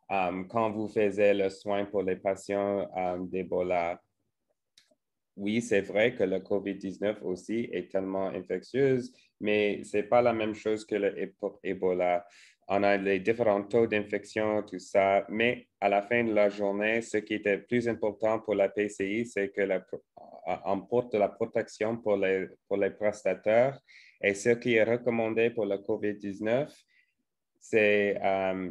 quand vous faisiez le soin pour les patients d'Ebola. Oui, c'est vrai que le COVID-19 aussi est tellement infectieuse, mais ce n'est pas la même chose que l'Ebola. On a les différents taux d'infection, tout ça, mais à la fin de la journée, ce qui était plus important pour la PCI, c'est qu'on porte la protection pour les prestataires. Et ce qui est recommandé pour le COVID-19, c'est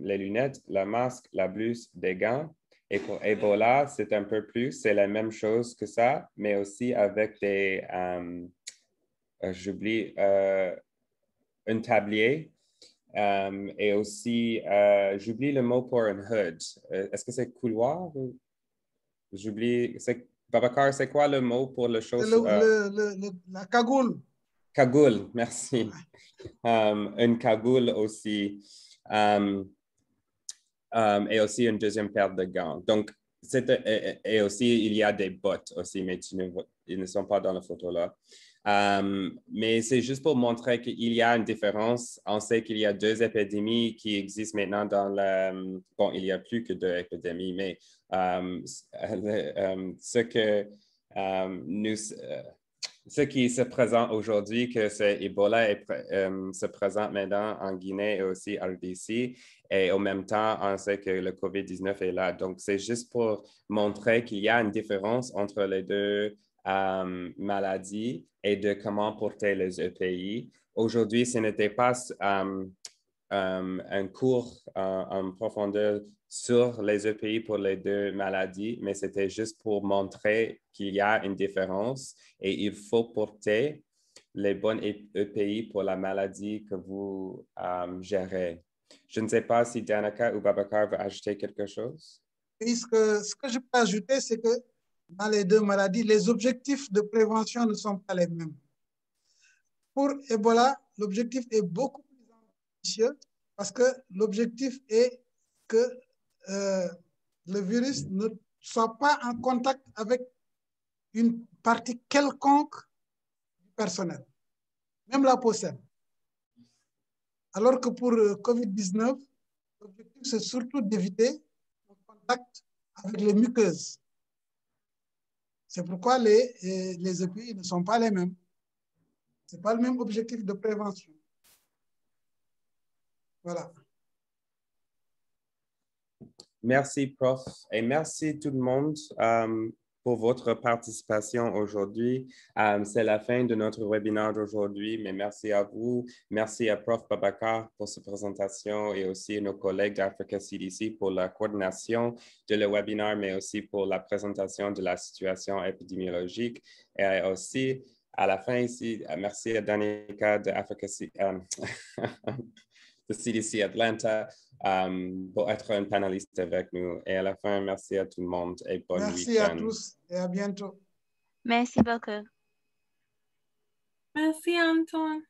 les lunettes, le masque, la blouse, des gants. Et pour Ebola, c'est un peu plus, c'est la même chose que ça, mais aussi avec j'oublie, un tablier et aussi, j'oublie le mot pour un hood. Est-ce que c'est couloir? J'oublie, Babacar, c'est quoi le mot pour le chose? La cagoule. Cagoule, merci. Une cagoule aussi. Et aussi une deuxième paire de gants. Donc, et aussi, il y a des bottes aussi, mais ils ne sont pas dans la photo là. Mais c'est juste pour montrer qu'il y a une différence. On sait qu'il y a deux épidémies qui existent maintenant dans le... Bon, il n'y a plus que deux épidémies, mais ce que nous... ce qui se présente aujourd'hui, que c'est Ebola se présente maintenant en Guinée et aussi en RDC. Et en même temps, on sait que le COVID-19 est là. Donc, c'est juste pour montrer qu'il y a une différence entre les deux maladies et de comment porter les EPI. Aujourd'hui, ce n'était pas un cours en profondeur sur les EPI pour les deux maladies, mais c'était juste pour montrer qu'il y a une différence et il faut porter les bonnes EPI pour la maladie que vous gérez. Je ne sais pas si Danica ou Babacar veut ajouter quelque chose. Et ce que je peux ajouter, c'est que dans les deux maladies, les objectifs de prévention ne sont pas les mêmes. Pour Ebola, l'objectif est beaucoup plus ambitieux parce que l'objectif est que le virus ne soit pas en contact avec une partie quelconque du personnel, même la peau saine. Alors que pour COVID-19, l'objectif, c'est surtout d'éviter le contact avec les muqueuses. C'est pourquoi les EPI ne sont pas les mêmes. Ce n'est pas le même objectif de prévention. Voilà. Merci, Prof. Et merci tout le monde pour votre participation aujourd'hui. C'est la fin de notre webinaire d'aujourd'hui, mais merci à vous. Merci à Prof. Babacar pour sa présentation et aussi à nos collègues d'Africa CDC pour la coordination de le webinaire, mais aussi pour la présentation de la situation épidémiologique. Et aussi, à la fin ici, merci à Danica de Africa de CDC Atlanta pour être un panéliste avec nous. Et à la fin, merci à tout le monde et bon week-end. Merci à tous et à bientôt. Merci beaucoup. Merci, Antoine.